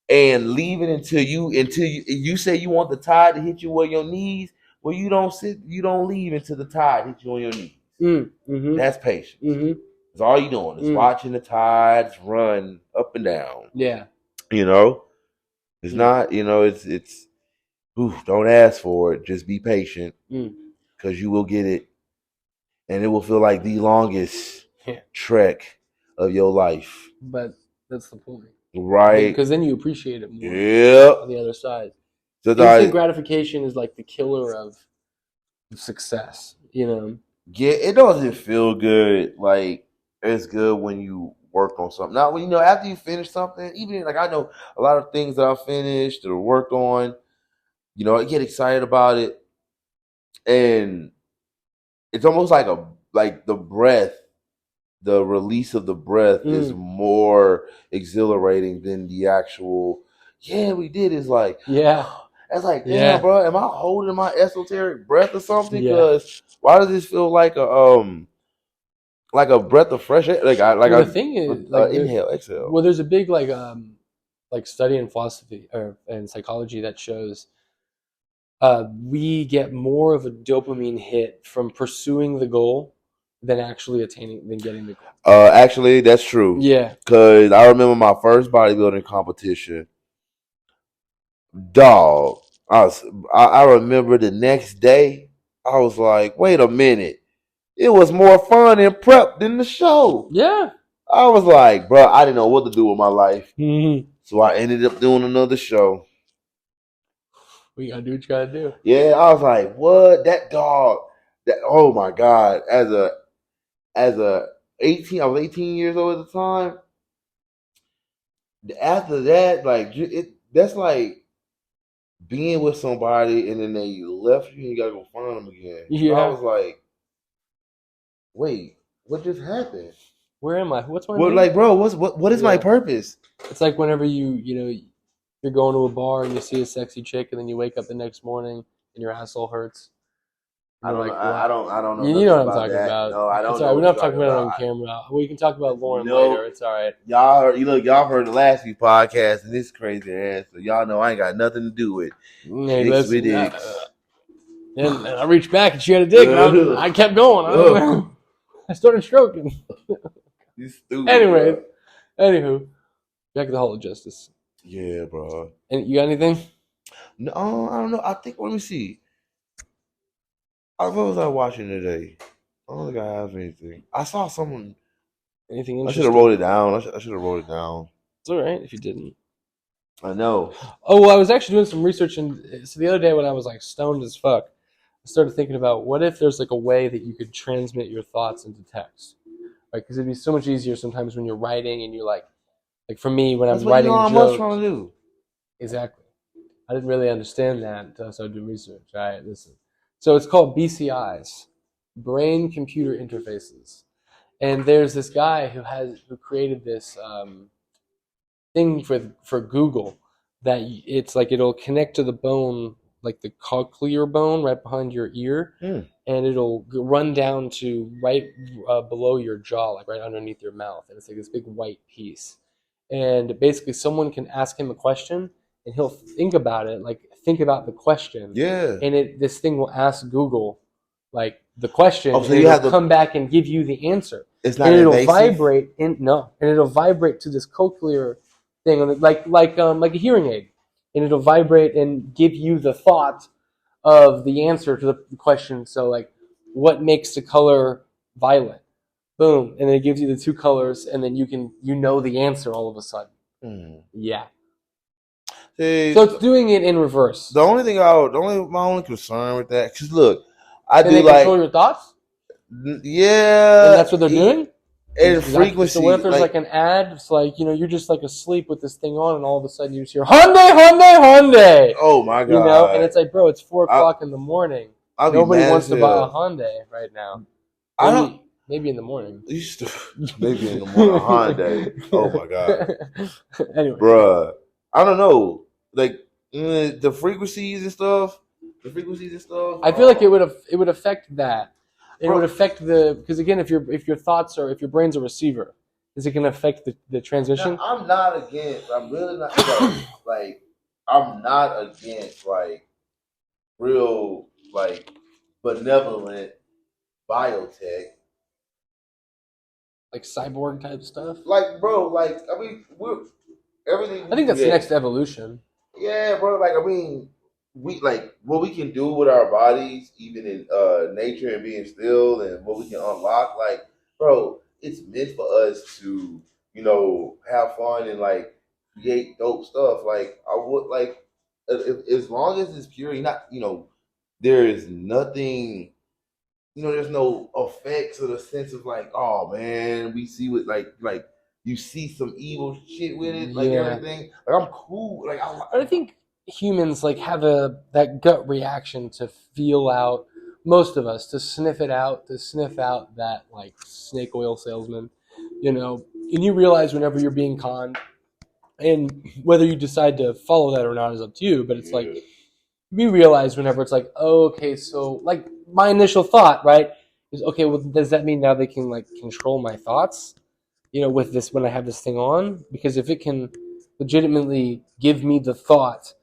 and leave it until you say you want the tide to hit you where your knees. Well, you don't leave until the tide hits you on your knees. Mm-hmm. That's patience. Mm-hmm. That's all you're doing is watching the tides run up and down. Yeah. It's not, it's don't ask for it. Just be patient because you will get it. And it will feel like the longest trek of your life. But that's the point. Right. Because then you appreciate it more. Yeah. On the other side. Instant gratification is like the killer of success, Yeah, it doesn't feel good. Like, it's good when you work on something. Now, after you finish something, even like I know a lot of things that I finished or worked on, I get excited about it. And it's almost like the breath. The release of the breath is more exhilarating than the actual. Yeah, we did. It's like that's like damn, bro. Am I holding my esoteric breath or something? Because why does this feel like a breath of fresh air? The thing is, inhale, exhale. Well, there's a big like study in philosophy and psychology that shows we get more of a dopamine hit from pursuing the goal than getting the goal. Actually, that's true. Yeah. Because I remember my first bodybuilding competition. Dog. I remember the next day, I was like, wait a minute. It was more fun and prep than the show. Yeah. I was like, bro, I didn't know what to do with my life. Mm-hmm. So I ended up doing another show. We gotta do what you gotta do. Yeah, I was like, what? That dog. Oh my God. As a 18, I was 18 years old at the time. After that, that's like being with somebody and then they left you and you gotta go find them again. Yeah. I was like, wait, what just happened? Where am I? What's my name? Like, bro, what is my purpose? It's like whenever you're going to a bar and you see a sexy chick and then you wake up the next morning and your asshole hurts. I don't know. You know what I'm talking about. No, I don't. It's all right. We're not talking about it on camera. We can talk about Lauren later. It's all right. Y'all heard the last few podcasts and this crazy ass, so y'all know I ain't got nothing to do with chicks with dicks. And I reached back and she had a dick, and I kept going. I started stroking. You stupid. Anywho, back to the Hall of Justice. Yeah, bro. And you got anything? No, I don't know. I think. Let me see. What was I watching today? I don't think I have anything. I saw someone. Anything interesting? I should have wrote it down. I should have wrote it down. It's all right if you didn't. I know. Oh, well, I was actually doing some research, and so the other day when I was like stoned as fuck, I started thinking about what if there's like a way that you could transmit your thoughts into text, right? Because it'd be so much easier sometimes when you're writing and you're like for me when That's I'm what writing Elon Musk jokes. trying to do. Exactly. I didn't really understand that until I started doing research. All right, listen. So it's called BCIs, Brain Computer Interfaces, and there's this guy who created this thing for Google that it's like it'll connect to the bone, like the cochlear bone right behind your ear, and it'll run down to right below your jaw, like right underneath your mouth, and it's like this big white piece. And basically, someone can ask him a question, and he'll think about it, like think about the question, Yeah. and this thing will ask Google, like the question, Oh, so and you have it'll come back and give you the answer. It's not And it'll invasive. vibrate and it'll vibrate to this cochlear thing, like a hearing aid, and it'll vibrate and give you the thought of the answer to the question. So like, what makes the color violet? Boom, and then it gives you the two colors, and then you know the answer all of a sudden. Yeah. See, So it's doing it in reverse. my only concern with that, because look, Can they control your thoughts? Yeah, and that's what they're doing. And frequency. So what if there's like an ad? It's like, you're just like asleep with this thing on, and all of a sudden you just hear Hyundai, Hyundai, Hyundai. Oh my god! And it's like, bro, it's 4 o'clock in the morning. Nobody wants to buy a Hyundai right now. Maybe in the morning. Maybe in the morning, Hyundai. Oh my god. Anyway, bruh, I don't know, like the frequencies and stuff. I feel like it would affect that. It would affect because again, if your brain's a receiver, is it going to affect the transmission? Now, I'm not against. I'm really not. Like, I'm not against real benevolent biotech, like cyborg type stuff. Like, bro, I mean, we're everything. I think that's the next evolution. Yeah, bro. I mean, we what we can do with our bodies, even in nature and being still, and what we can unlock. Like, bro, it's meant for us to, have fun and create dope stuff. Like, I would as long as it's pure, there is nothing. There's no effects or the sense of oh man, we see what you see some evil shit with it, everything. I'm cool. I think humans have that gut reaction to feel out, most of us, to sniff out that snake oil salesman, and you realize whenever you're being conned, and whether you decide to follow that or not is up to you, but it's we realize whenever it's oh, okay, so my initial thought, right, is okay, well, does that mean now they can control my thoughts, with this, when I have this thing on? Because if it can legitimately give me the thought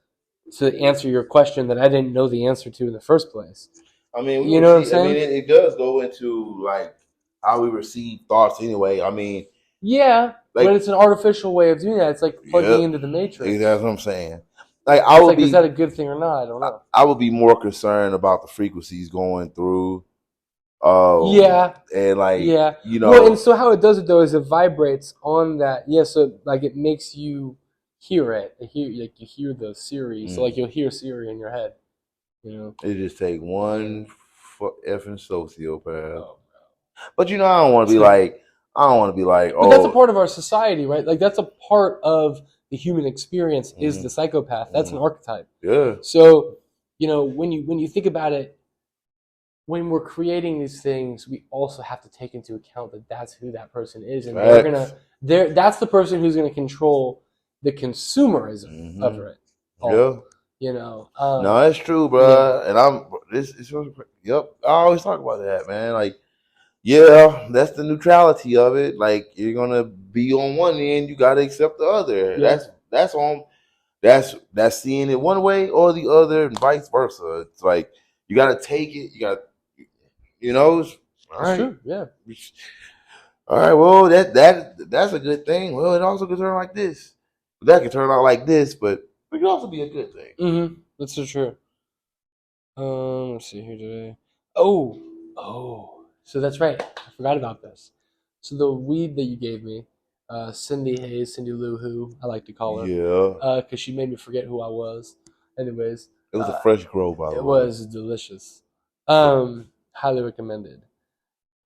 to answer your question that I didn't know the answer to in the first place. I mean, what I'm saying? I mean, it does go into how we receive thoughts anyway. I mean, yeah, but it's an artificial way of doing that. It's plugging into the matrix. That's what I'm saying. Is that a good thing or not? I don't know. I would be more concerned about the frequencies going through. And Well, and so how it does it though is it vibrates on that. Yeah, so it makes you hear it. You hear the Siri. So you'll hear Siri in your head. It just take one effing sociopath. Oh, but I don't want to be But that's a part of our society, right? That's a part of the human experience is the psychopath. That's an archetype. Yeah. So, when you think about it, when we're creating these things, we also have to take into account that that's who that person is, and that's the person who's gonna control the consumerism of it. No, that's true, bro. And yep. I always talk about that, man. That's the neutrality of it. You're gonna be on one end, you gotta accept the other. Yeah. That's seeing it one way or the other, and vice versa. It's you gotta take it. You gotta, all right. True. Yeah. All right. Well, that's a good thing. Well, it also could turn like this. That could turn out like this, but it could also be a good thing. Mm-hmm. That's so true. Let's see here today. Oh. So that's right. I forgot about this. So the weed that you gave me, Cindy Hayes, Cindy Lou Who, I like to call her. Yeah. Because she made me forget who I was. Anyways. It was a fresh grow, by the way. It was delicious. Highly recommended.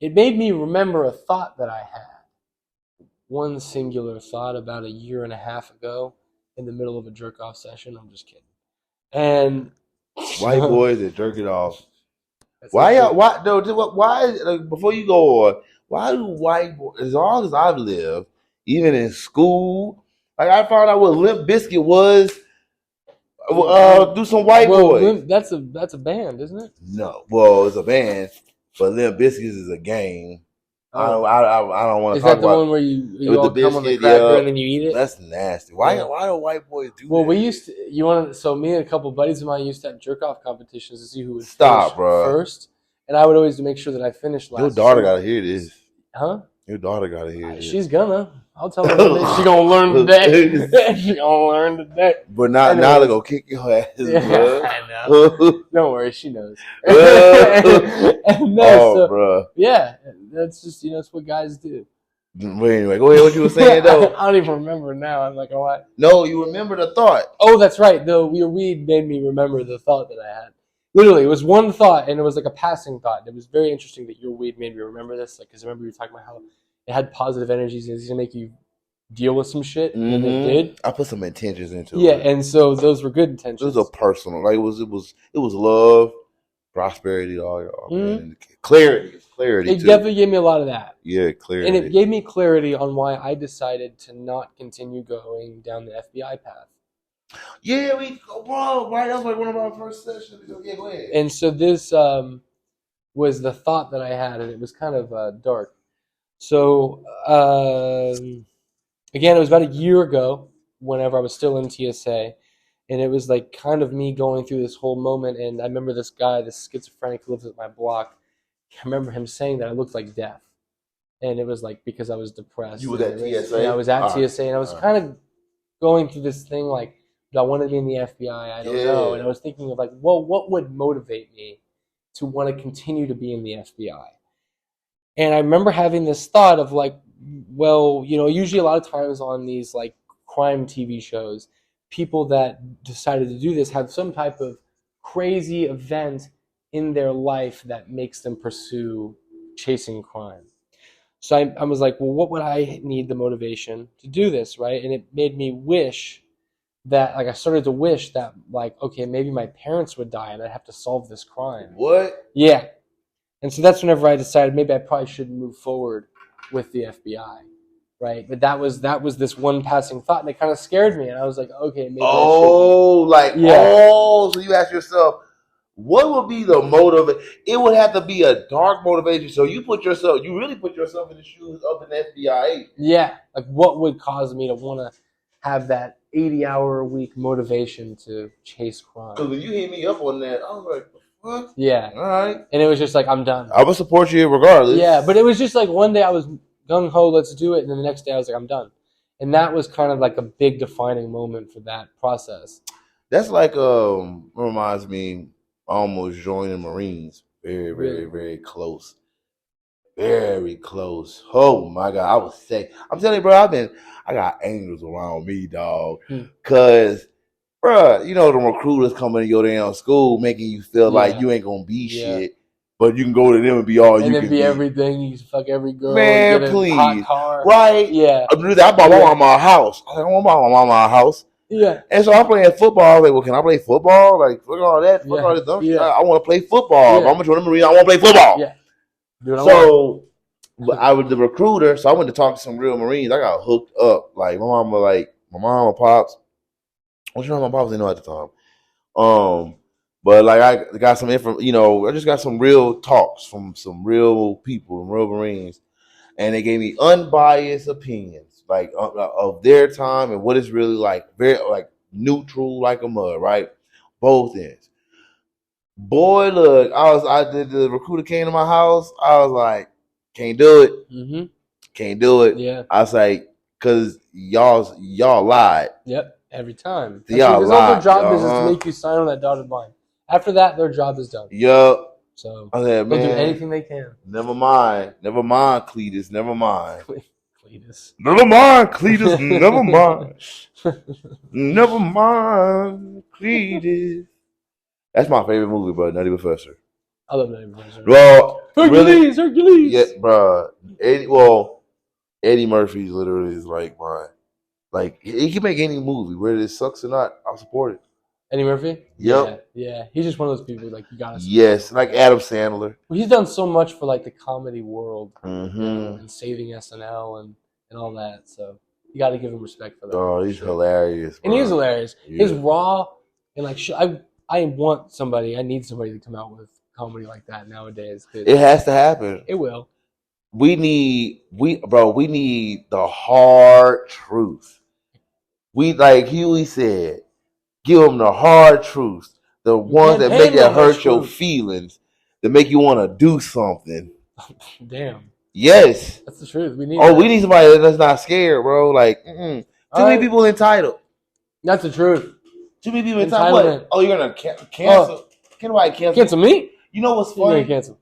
It made me remember a thought that I had. One singular thought about a year and a half ago in the middle of a jerk-off session. I'm just kidding. And white boys that jerk it off. Why, before you go on, why do white boys, as long as I've lived, even in school, like I found out what Limp Bizkit was, do some white boys. That's a band, isn't it? No. Well, it's a band, but Limp Bizkit is a game. Oh. I don't want to talk about. Is that the one where you all come on the cracker and then you eat it? That's nasty. Why do white boys do that? Well, we used to, so me and a couple buddies of mine used to have jerk-off competitions to see who would finish first. And I would always make sure that I finished last. Your daughter got to hear this. Huh? Your daughter got to hear this. She's gonna. I'll tell her she's going to learn today. She's going to learn today. But now they're going to kick your ass. I know. Don't worry. She knows. Bro. Yeah. That's just, that's what guys do. But anyway, go ahead. What you were saying, though? I don't even remember now. I'm like, what? No, you remember the thought. Oh, that's right. Your weed made me remember the thought that I had. Literally, it was one thought, and it was like a passing thought. It was very interesting that your weed made me remember this, because I remember you were talking about how it had positive energies and it's gonna make you deal with some shit, and it did. I put some intentions into it. Yeah, and so those were good intentions. It was a personal, like it was love, prosperity, all clarity. It definitely gave me a lot of that. Yeah, clarity, and it gave me clarity on why I decided to not continue going down the FBI path. Yeah, right. That was like one of our first sessions. Yeah, go ahead. And so this was the thought that I had, and it was kind of dark. So again, it was about a year ago, whenever I was still in TSA, and it was like kind of me going through this whole moment. And I remember this guy, this schizophrenic who lives at my block. I remember him saying that I looked like death, and it was like because I was depressed. You were at TSA. Yeah, I was at TSA, and I was kind of going through this thing like, do I want to be in the FBI? I don't know. And I was thinking of like, well, what would motivate me to want to continue to be in the FBI? And I remember having this thought of like, well, usually a lot of times on these like crime TV shows, people that decided to do this have some type of crazy event in their life that makes them pursue chasing crime. So I was like, well, what would I need the motivation to do this, right? And it made me wish that, like, I started to wish that, like, okay, maybe my parents would die and I'd have to solve this crime. What? Yeah. And so that's whenever I decided maybe I probably shouldn't move forward with the FBI, right? But that was this one passing thought, and it kind of scared me. And I was like, okay, maybe so you ask yourself, what would be the motive? It would have to be a dark motivation. So you really put yourself in the shoes of an FBI agent. Yeah. Like, what would cause me to want to have that 80-hour-a-week motivation to chase crime? Because when you hit me up on that, I was like, what? Yeah. All right. And it was just like, I'm done. I would support you regardless. Yeah, but it was just like one day I was gung-ho, let's do it. And then the next day I was like, I'm done. And that was kind of like a big defining moment for that process. That's like, reminds me, almost joining the Marines. Very, very, very close. Very close. Oh my God, I was sick. I'm telling you, bro, I got angels around me, dog. Cause, bro, the recruiters coming to your damn school making you feel like you ain't gonna be shit, but you can go to them and be all you can be. And then be everything. You can fuck every girl. Man, get please. A hot car. Right? Yeah. I bought my mama a house. I want my mama a house. Yeah. And so I'm playing football. I was like, well, can I play football? Like, fuck all that. Fuck all this dumb shit. I want to play football. If I'm going to join the Marines, I want to play football. Yeah. So I was the recruiter. So I went to talk to some real Marines. I got hooked up. Like, my mom and pops. Well, my pops didn't know at the time. But like I got some info, I just got some real talks from some real people, real Marines. And they gave me unbiased opinions, like of their time and what it's really like, very like neutral, like a mud, right? Both ends. Boy, look, the recruiter came to my house. I was like, can't do it. Mm-hmm. Can't do it. Yeah. I was like, cause y'all lied. Yep, every time. Y'all lied. All their job is to make you sign on that dotted line. After that, their job is done. Yup. So I said, they'll do anything they can. Never mind, Cletus. Never mind. Cletus. Never mind, Cletus. Never mind. Never mind, Cletus. That's my favorite movie, bro. Nutty Professor. I love Nutty Professor. Bro, Hercules, Hercules. Yeah, bro. Eddie Murphy literally is like my, like he can make any movie, whether it sucks or not. I'll support it. Eddie Murphy? Yep. Yeah. He's just one of those people like you gotta support. Yes, like Adam Sandler. Well, he's done so much for like the comedy world Mm-hmm. and saving SNL and all that. So you got to give him respect for that. Oh, he's hilarious. And he is hilarious. Yeah. His raw and like I need somebody to come out with comedy like that nowadays. It has to happen. It will. We need the hard truth. We, like Huey said, give them the hard truth. The ones that make it hurt your feelings, that make you want to do something. Damn. Yes. That's the truth. We need somebody that's not scared, bro. Like, too many people entitled. That's the truth. Too many people entitled. What? Oh, you're going to cancel? Can nobody cancel? Cancel me? You know what's funny? Cancel.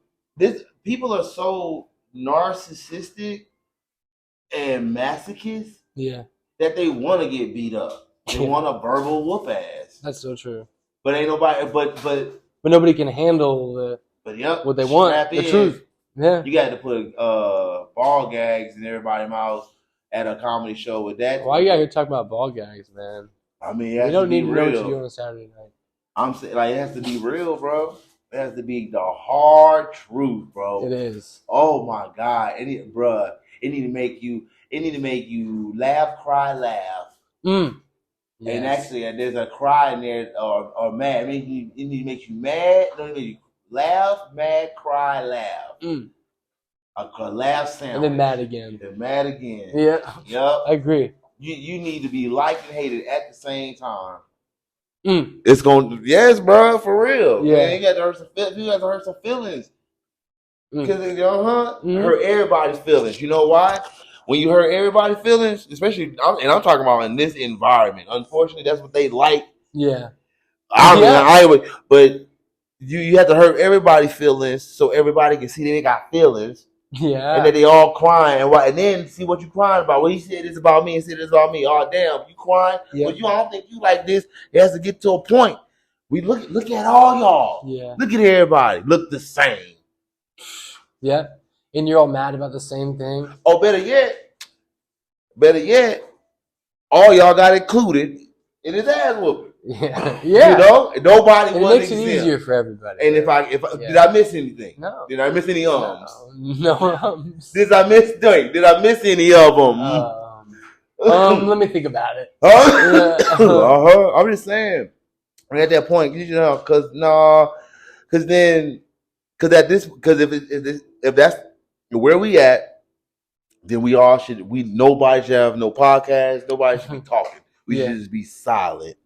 People are so narcissistic and masochists that they want to get beat up. They want a verbal whoop ass. That's so true. But ain't nobody. But nobody can handle what they want. The truth. Yeah. You got to put ball gags in everybody's mouth at a comedy show with that. Why you got to talk about ball gags, man? I mean, we don't need to know what you do on a Saturday night. I'm saying, like, it has to be real, bro. It has to be the hard truth, bro. It is. Oh my God, it need to make you laugh, cry, laugh. Yes. And actually, there's a cry in there or mad. It need to make you mad. No, it need you laugh, mad, cry, laugh. A laugh sound. And then mad again. Then mad again. Yeah. Yep. I agree. You need to be liked and hated at the same time. It's yes, bro, for real. Yeah. Man, you got to hurt some feelings. Because hurt everybody's feelings. You know why? When you hurt everybody's feelings, especially, I'm talking about in this environment. Unfortunately, that's what they like. Yeah. But you have to hurt everybody's feelings so everybody can see that they got feelings. Yeah. And that they all crying. And then see what you crying about. Well, he said this about me and said this about me. Oh, damn, you crying? Yeah. But I don't think you like this. It has to get to a point. We look at all y'all. Yeah. Look at everybody. Look the same. Yeah. And you're all mad about the same thing. Oh, better yet, all y'all got included in his ass whooping. Yeah. You know? And nobody was. It makes it easier for everybody. And did I miss anything? No. Did I miss any ums? No ums. Did I miss any of them? Let me think about it. I'm just saying. At that point, because if that's where we at, then nobody should have no podcast. Nobody should be talking. We should just be silent.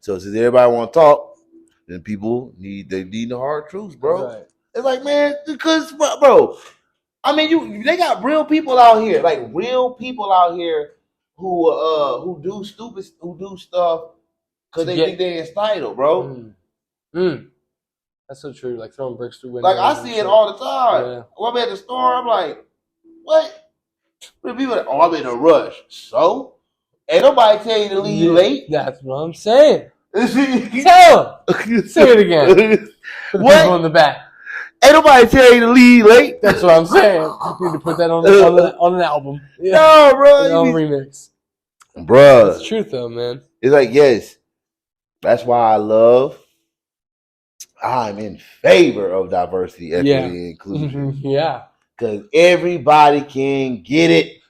So since everybody want to talk, then people need the hard truths, bro. Right. It's like, man, because bro, I mean, they got real people out here, who do stuff because they think they're entitled, bro. That's so true. Like throwing bricks through windows. Like I see it all the time. Yeah. When I'm at the store, I'm like, what? People like, I'm in a rush. So? Ain't nobody tell you to leave late. That's what I'm saying. Tell him. Say it again. What? People in the back. Ain't nobody tell you to leave late. That's what I'm saying. You need to put that on an album. Yeah. No, bro. Remix. Bruh. It's the truth, though, man. It's like, yes. That's why I'm in favor of diversity, equity, and inclusion. Yeah. Because everybody can get it.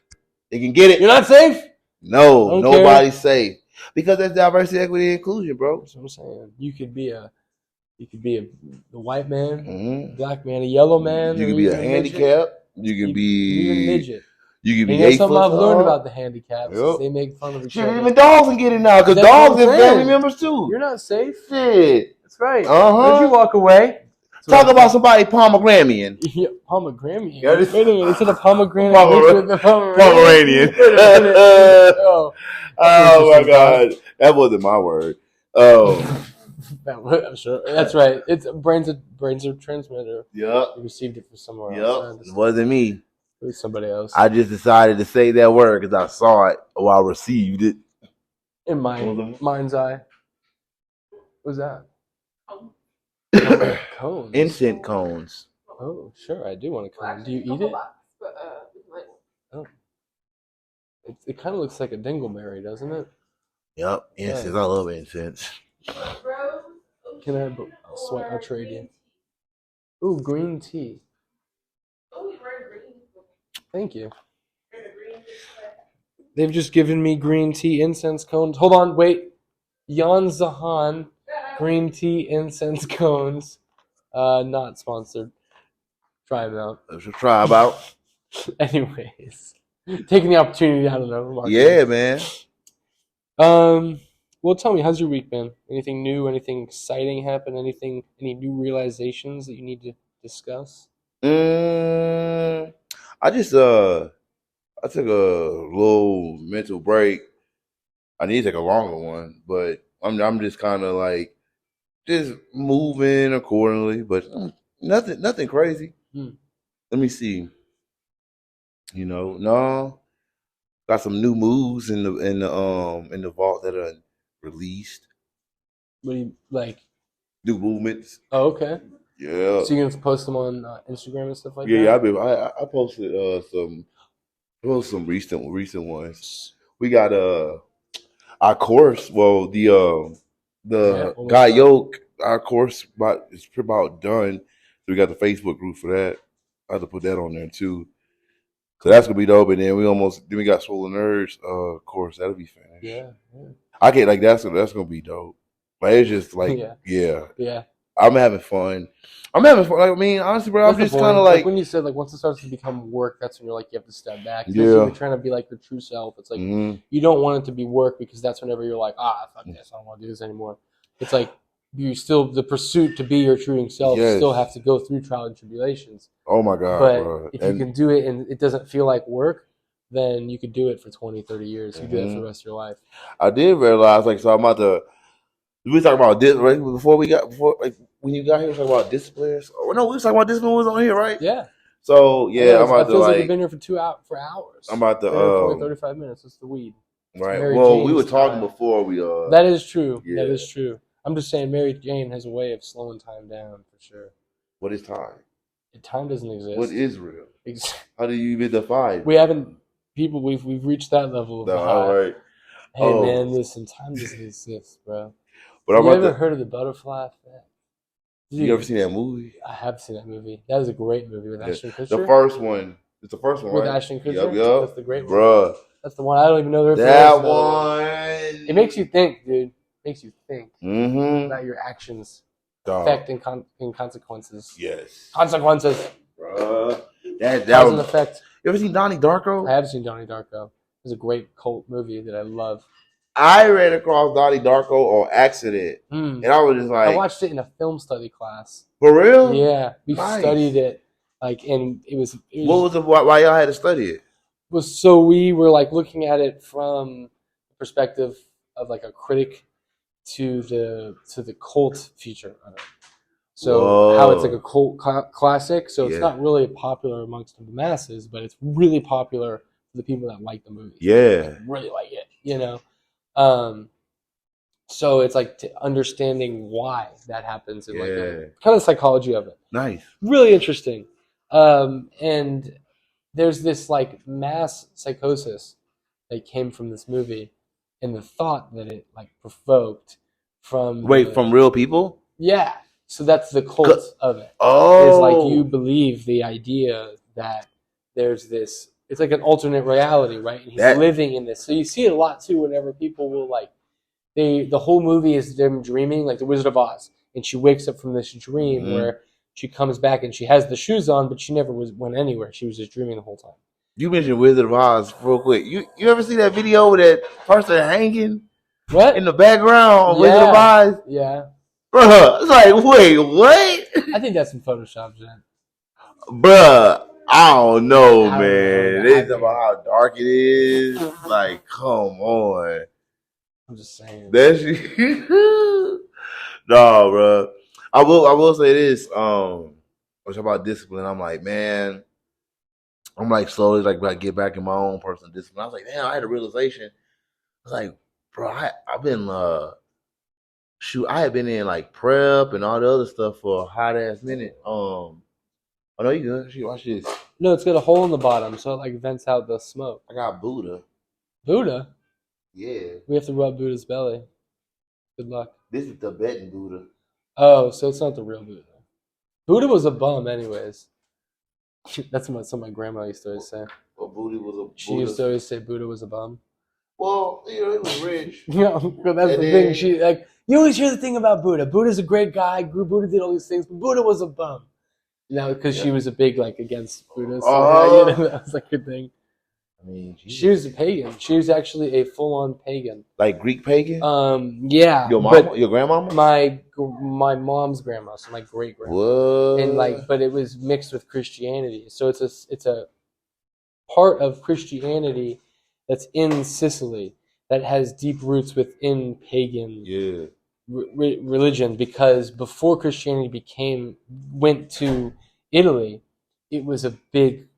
They can get it. You're not safe? No, nobody's safe. Because that's diversity, equity, and inclusion, bro. That's what I'm saying. You could be a white man, black man, a yellow man. You could be a handicap. You could be a midget. You could be that's something I've learned about the handicaps. Yep. They make fun of each other. Even dogs can get it now because dogs have family members too. You're not safe. Shit. That's right. Don't you walk away. Talk about somebody pomegranate. Yeah, pomegranate. Wait a minute, instead of pomegranate, Pomeranian. Oh my God, that wasn't my word. Oh, I'm sure that's right. It's brains are transmitter. Yep. You received it from somewhere else. Yep. It wasn't me. It was somebody else. I just decided to say that word because I saw it or I received it. In my mind's eye. What was that? Cones. Incense cones. Oh, sure. I do want a cone. Do you eat it? Oh. It kind of looks like a dingleberry, doesn't it? Yep. Incense. I love incense. Can I have I'll trade you. Ooh, green tea. Thank you. They've just given me green tea incense cones. Hold on, wait. Jan Zahan green tea incense cones. Not sponsored. Try them out. Let's just try about. Anyways, taking the opportunity. I don't know. Yeah, man. Well, tell me, how's your week been? Anything new? Anything exciting happen? Any new realizations that you need to discuss? I took a little mental break. I need to take a longer one, but I'm just kind of like just moving accordingly, but nothing crazy. Let me see. No, got some new moves in the vault that are released. What do you like? New movements. Oh, okay. Yeah. So you're gonna post them on Instagram and stuff like that? Yeah. I posted some recent ones. We got our course. Well, the Guy Yoke, our course is about done. So we got the Facebook group for that. I have to put that on there too. So that's gonna be dope. And then we got Swollen Nerds course. That'll be finished. Yeah. I get like that's gonna be dope. But it's just like yeah. I'm having fun. Like, I mean, honestly, bro, I'm just kind of like when you said like once it starts to become work, that's when you're like you have to step back. You're trying to be like your true self. It's like you don't want it to be work because that's whenever you're like, fuck this, I don't want to do this anymore. It's like you still the pursuit to be your true self. You still have to go through trial and tribulations. Oh my god! But bro. if you can do it and it doesn't feel like work, then you could do it for 20, 30 years. You do it for the rest of your life. I did realize like so I'm about to. We talking about this right before like when you got here. We were talking about discipline. Oh no, we was talking about discipline was on here, right? Yeah. So yeah, I'm about to like you've been here for hours. I'm about to 35 minutes. It's the weed. Right. Well, we were talking before we That is true. Yeah. That is true. I'm just saying, Mary Jane has a way of slowing time down for sure. What is time? Time doesn't exist. What is real? How do you even define? We've reached that level of all right. Hey man, listen, time doesn't exist, bro. But you ever heard of the butterfly effect? You ever seen that movie? I have seen that movie. That is a great movie with Ashton Kutcher. The first one. It's the first one, with right? Ashton Kutcher. Yep. That's the great one. Bruh. That's the one. I don't even know the reference. That one. It makes you think, dude. It makes you think about your actions, effect, and consequences. Yes. Consequences. Bruh. That Cause and effect. You ever seen Donnie Darko? I have seen Donnie Darko. It's a great cult movie that I love. I ran across Donnie Darko on accident, and I was just like, I watched it in a film study class. For real? Yeah, we studied it. And it was what was why y'all had to study it? Was so we were like looking at it from the perspective of like a critic to the cult feature of it. So how it's like a cult classic. So it's not really popular amongst the masses, but it's really popular for the people that like the movie. Yeah, like, really like it. So it's like understanding why that happens and like the kind of psychology of it. Nice, really interesting. And there's this like mass psychosis that came from this movie, and the thought that it like provoked from from real people. Yeah, so that's the cult of it. Oh, it's like you believe the idea that there's this. It's like an alternate reality, right? And he's living in this. So you see it a lot too. Whenever people will like, the whole movie is them dreaming, like the Wizard of Oz, and she wakes up from this dream where she comes back and she has the shoes on, but she never went anywhere. She was just dreaming the whole time. You mentioned Wizard of Oz real quick. You ever see that video with that person hanging? What? In the background, Wizard of Oz? Yeah. Bruh, it's like, wait, what? I think that's some Photoshop, Jen. Bruh. I don't know, man. It's about how dark it is. Like, come on. I'm just saying. That's no, bro. I will say this. Which about discipline. I'm like, man. I'm like slowly like get back in my own personal discipline. I was like, damn, I had a realization. I was like, bro, I've been I had been in like prep and all the other stuff for a hot ass minute. Oh no, you good? Watch this. No, it's got a hole in the bottom, so it like vents out the smoke. I got Buddha. Buddha? Yeah. We have to rub Buddha's belly. Good luck. This is Tibetan Buddha. Oh, so it's not the real Buddha. Buddha was a bum, anyways. That's what my grandma used to always say. Well, Buddha was a. She used to always say Buddha was a bum. Well, you know, he was rich. Yeah, but that's the thing. She like you always hear the thing about Buddha. Buddha's a great guy. Buddha did all these things, but Buddha was a bum. Now, because she was a big like against Buddha, so that was like a thing. I mean, Jesus. She was a pagan. She was actually a full-on pagan, like Greek pagan. Yeah. Your mom, your grandmama, my mom's grandma, so my great grandma. What? And like, but it was mixed with Christianity, so it's a part of Christianity that's in Sicily that has deep roots within pagan religion, because before Christianity went to Italy, it was a big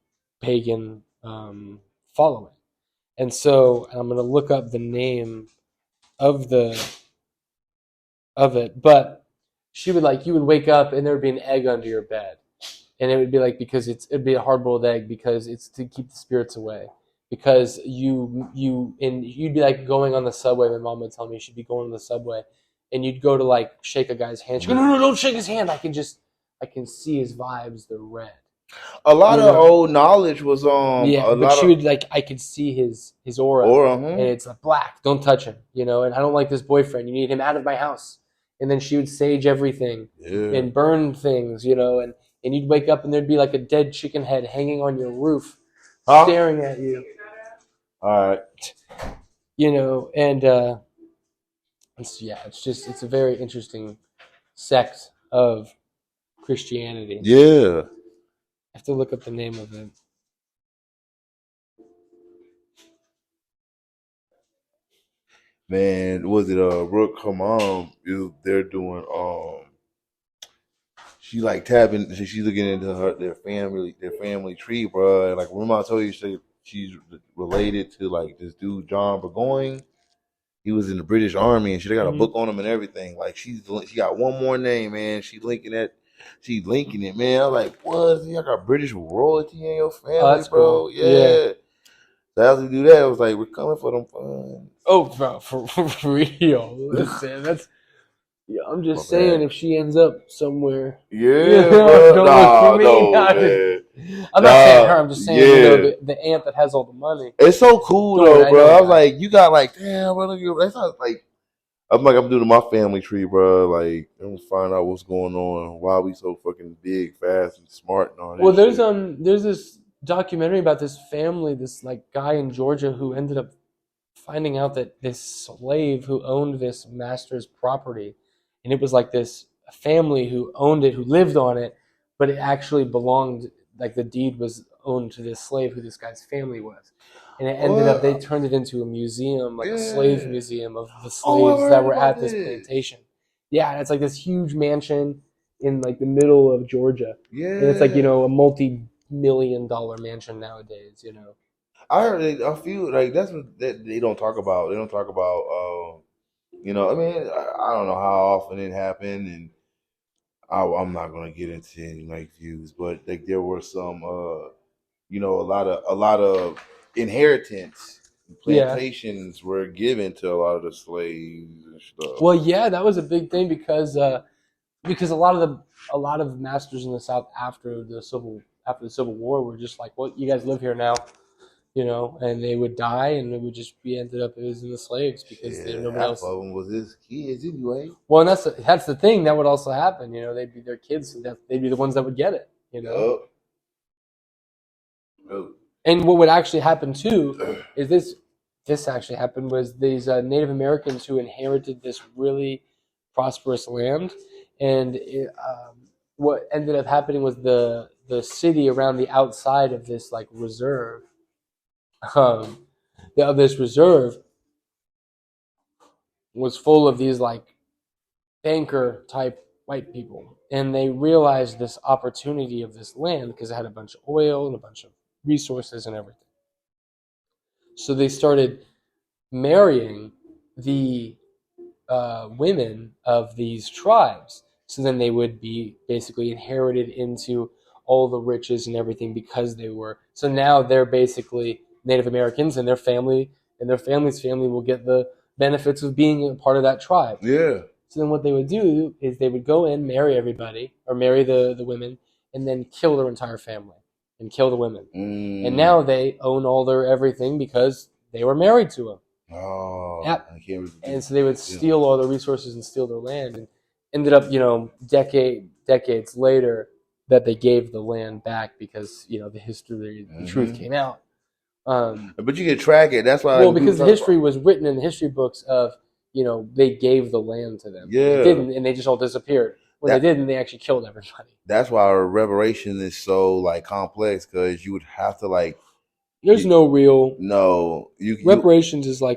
pagan following. And so I'm going to look up the name of it, but she would you would wake up and there would be an egg under your bed. And it would be like, because it'd be a hard-boiled egg, because it's to keep the spirits away. Because you'd be like going on the subway. My mom would tell me she'd be going on the subway, and you'd go to like shake a guy's hand. She'd go, no, don't shake his hand. I can see his vibes. They're red. A lot of old knowledge was she would I could see his aura, and it's like, black. Don't touch him, and I don't like this boyfriend. You need him out of my house. And then she would sage everything and burn things, and you'd wake up and there'd be like a dead chicken head hanging on your roof, staring at you. All right. And it's a very interesting sect of Christianity. Yeah. I have to look up the name of it. Man, was it Rook? Her mom they're doing she like tapping. She's looking into their family tree, bro. Like remember I told you she's related to like this dude John Burgoyne. He was in the British Army and she got a book on him and everything. Like she got one more name, man. She's linking it, man. I'm like, what? You got British royalty in your family, bro? Cool. Yeah. So as we do that, it was like, we're coming for them funds. Oh, bro, for real. Listen, I'm just saying, if she ends up somewhere. Yeah, bro. No, man. I'm not saying her. I'm just saying, the aunt that has all the money. It's so cool, though, bro. I was like, you got like, damn, bro, that's not like. I'm doing my family tree, bro. Like, I'm gonna find out what's going on. Why we so fucking big, fast, and smart and all that. Well, there's this documentary about this family, this like guy in Georgia who ended up finding out that this slave who owned this master's property, and it was like this family who owned it, who lived on it, but it actually belonged, like the deed was owned to this slave who this guy's family was. And it ended up, they turned it into a museum, like a slave museum of the slaves that were at this plantation. Yeah, and it's like this huge mansion in like the middle of Georgia. Yeah. And it's like, a multi-million-dollar mansion nowadays, I heard, I feel like that's what they don't talk about. They don't talk about, I mean, I don't know how often it happened, and I'm not going to get into any like views, but like there were some, a lot of inheritance plantations were given to a lot of the slaves and stuff. Well, yeah, that was a big thing because a lot of masters in the South after the Civil War were just like, well, you guys live here now, and they would die, and it would just be ended up as in the slaves because nobody else. Half of them was his kids anyway. Well, and that's the thing that would also happen. They'd be their kids, so they'd be the ones that would get it. Oh. And what would actually happen too is this actually happened was these Native Americans who inherited this really prosperous land, and what ended up happening was the city around the outside of this like reserve, of this reserve was full of these like banker type white people, and they realized this opportunity of this land because it had a bunch of oil and a bunch of resources and everything. So they started marrying the women of these tribes. So then they would be basically inherited into all the riches and everything because they were. So now they're basically Native Americans, and their family and their family's family will get the benefits of being a part of that tribe. Yeah. So then what they would do is they would go in, marry everybody, or marry the women, and then kill their entire family and kill the women. And now they own all their everything because they were married to them. Oh, yep. I can't And so they would steal all the resources and steal their land, and ended up, decades later that they gave the land back because, the history, the truth came out. But you can track it. That's why. Well, because the history was written in the history books of, they gave the land to them. Yeah. They didn't, and they just all disappeared. When they didn't, they actually killed everybody. That's why our reparation is so complex, because you would have to There's no real. No, reparations is I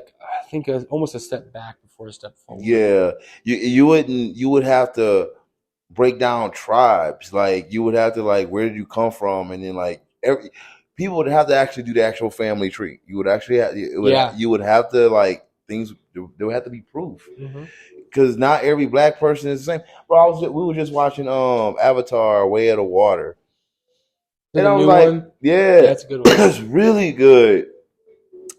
think almost a step back before a step forward. Yeah, you would have to break down tribes. You would have to where did you come from, and then people would have to actually do the actual family tree. You would actually have, you would have to things. There would have to be proof, because not every black person is the same. Bro, we were just watching Avatar: Way of the Water. And I was one? Yeah, that's a good one. It's really good.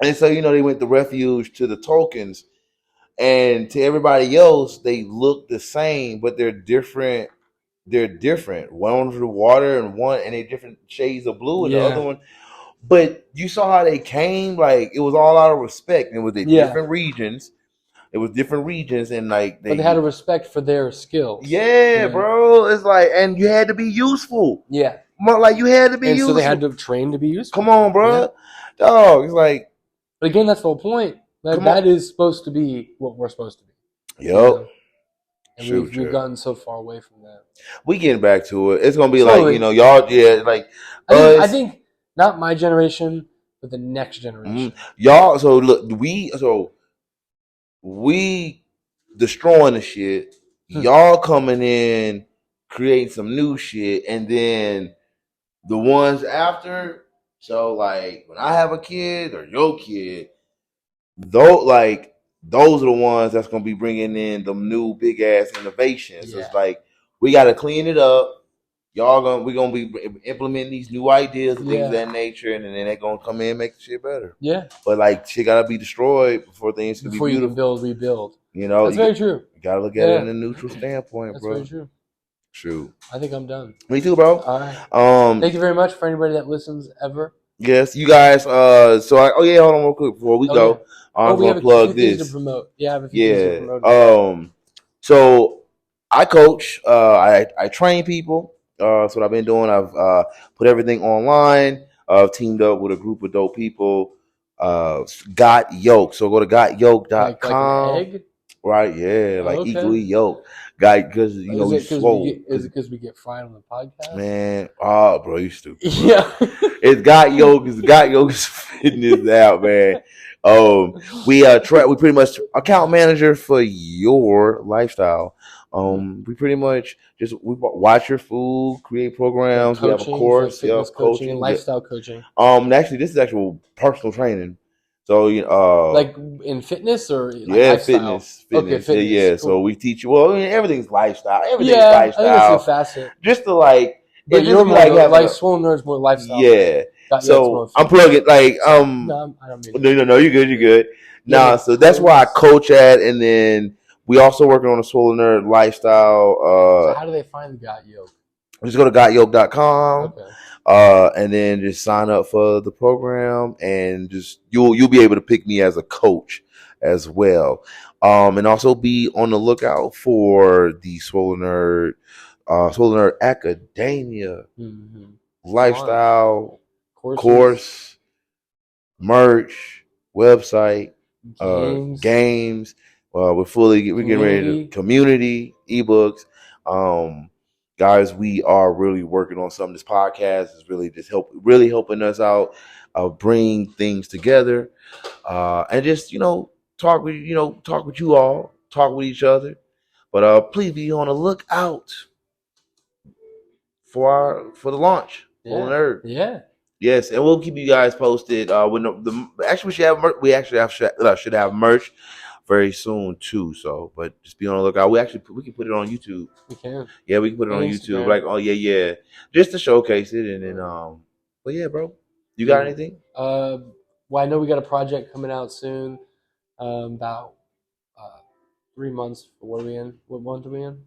And so, they went to refuge to the Tolkiens, and to everybody else, they look the same, but they're different. They're different. One was the water, and they different shades of blue, and the other one. But you saw how they came. It was all out of respect. And it was different regions. It was different regions, and but they had a respect for their skills. Yeah, bro. It's and you had to be useful. Yeah. You had to be useful. So they had to train to be useful. Come on, bro. Yeah. Dog, it's But again, that's the whole point. That is supposed to be what we're supposed to be. Yep. And we've gotten so far away from that. We getting back to it. It's gonna be slowly. Y'all, I think not my generation, but the next generation. Y'all, so look, we destroying the shit. Y'all coming in, creating some new shit, and then the ones after. So when I have a kid or your kid, those are the ones that's gonna be bringing in the new big ass innovations. Yeah. It's we gotta clean it up. We're gonna be implementing these new ideas and things of that nature, and then they're gonna come in and make the shit better. Yeah. But shit gotta be destroyed before things can be beautiful. Before you can rebuild. That's very true. You gotta look at it in a neutral standpoint, that's bro. That's very true. True. I think I'm done. Me too, bro. All right. Thank you very much for anybody that listens ever. Yes, you guys. Hold on real quick before we go. I'm gonna plug this. To promote. Yeah, I have a few things to promote. So I coach. I train people. That's what I've been doing. I've put everything online. Teamed up with a group of dope people. Got Yolk. So go to gotyoke.com. Like an egg? Right, yeah, equally yolk. Guy, because we swole. Is it because we get fried on the podcast? Man, bro, you stupid. Bro. Yeah, it's Got Yolk. It's Got Yolk is fitting this out, man. We pretty much account manager for your lifestyle. We pretty much we watch your food, create programs. Coaching, we have a course, fitness coaching, and lifestyle coaching. Actually, this is actual personal training. So in fitness or lifestyle? fitness. Okay, fitness. Yeah. Cool. So we teach you. Well, everything's lifestyle. Everything's I lifestyle. think that's a facet. Just to But you're more Swole Nerd's more lifestyle. Yeah. So I'm plugging No, I don't mean No, you're good. You're good. Nah, so that's where I coach at, and then we also working on a Swole Nerd lifestyle. So how do they find Got Yoke? Just go to gotyoke.com. Okay. And then just sign up for the program, and just you'll be able to pick me as a coach as well. And also be on the lookout for the Swole Nerd Academia lifestyle course, merch, website, games. We're getting ready to community ebooks. Guys, we are really working on something. This podcast is really just helping us out, bring things together, and just talk with you all, talk with each other. But please be on the lookout for the launch. Yeah. Nerd. Yeah. Yes, and we'll keep you guys posted. When actually should have merch very soon too. So, but just be on the lookout. We can put it on YouTube. We can. Yeah, we can put it on YouTube. Instagram. Like, oh yeah, just to showcase it, and then But yeah, bro, you got anything? Well, I know we got a project coming out soon. About 3 months. What are we in? What month are we in?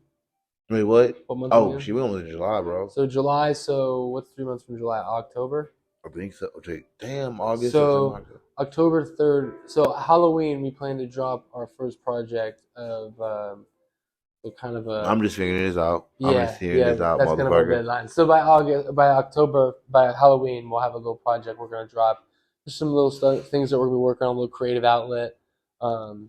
Wait, what? What month? Oh, we only in July, bro. So July. So what's 3 months from July? October. I think so. Damn, August. So October 3rd. So Halloween, we plan to drop our first project of kind of a. I'm just figuring this out. Yeah, that's kind of our deadline. So by October, by Halloween, we'll have a little project we're gonna drop. Just some little things that we're gonna be working on, a little creative outlet.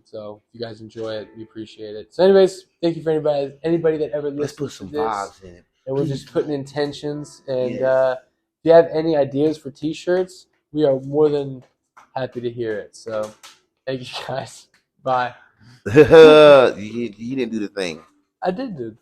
So if you guys enjoy it, we appreciate it. So, anyways, thank you for anybody that ever listens to this. Vibes in it. And we're just putting intentions. And if you have any ideas for T-shirts, we are more than happy to hear it. So, thank you guys. Bye. You didn't do the thing. I did, dude.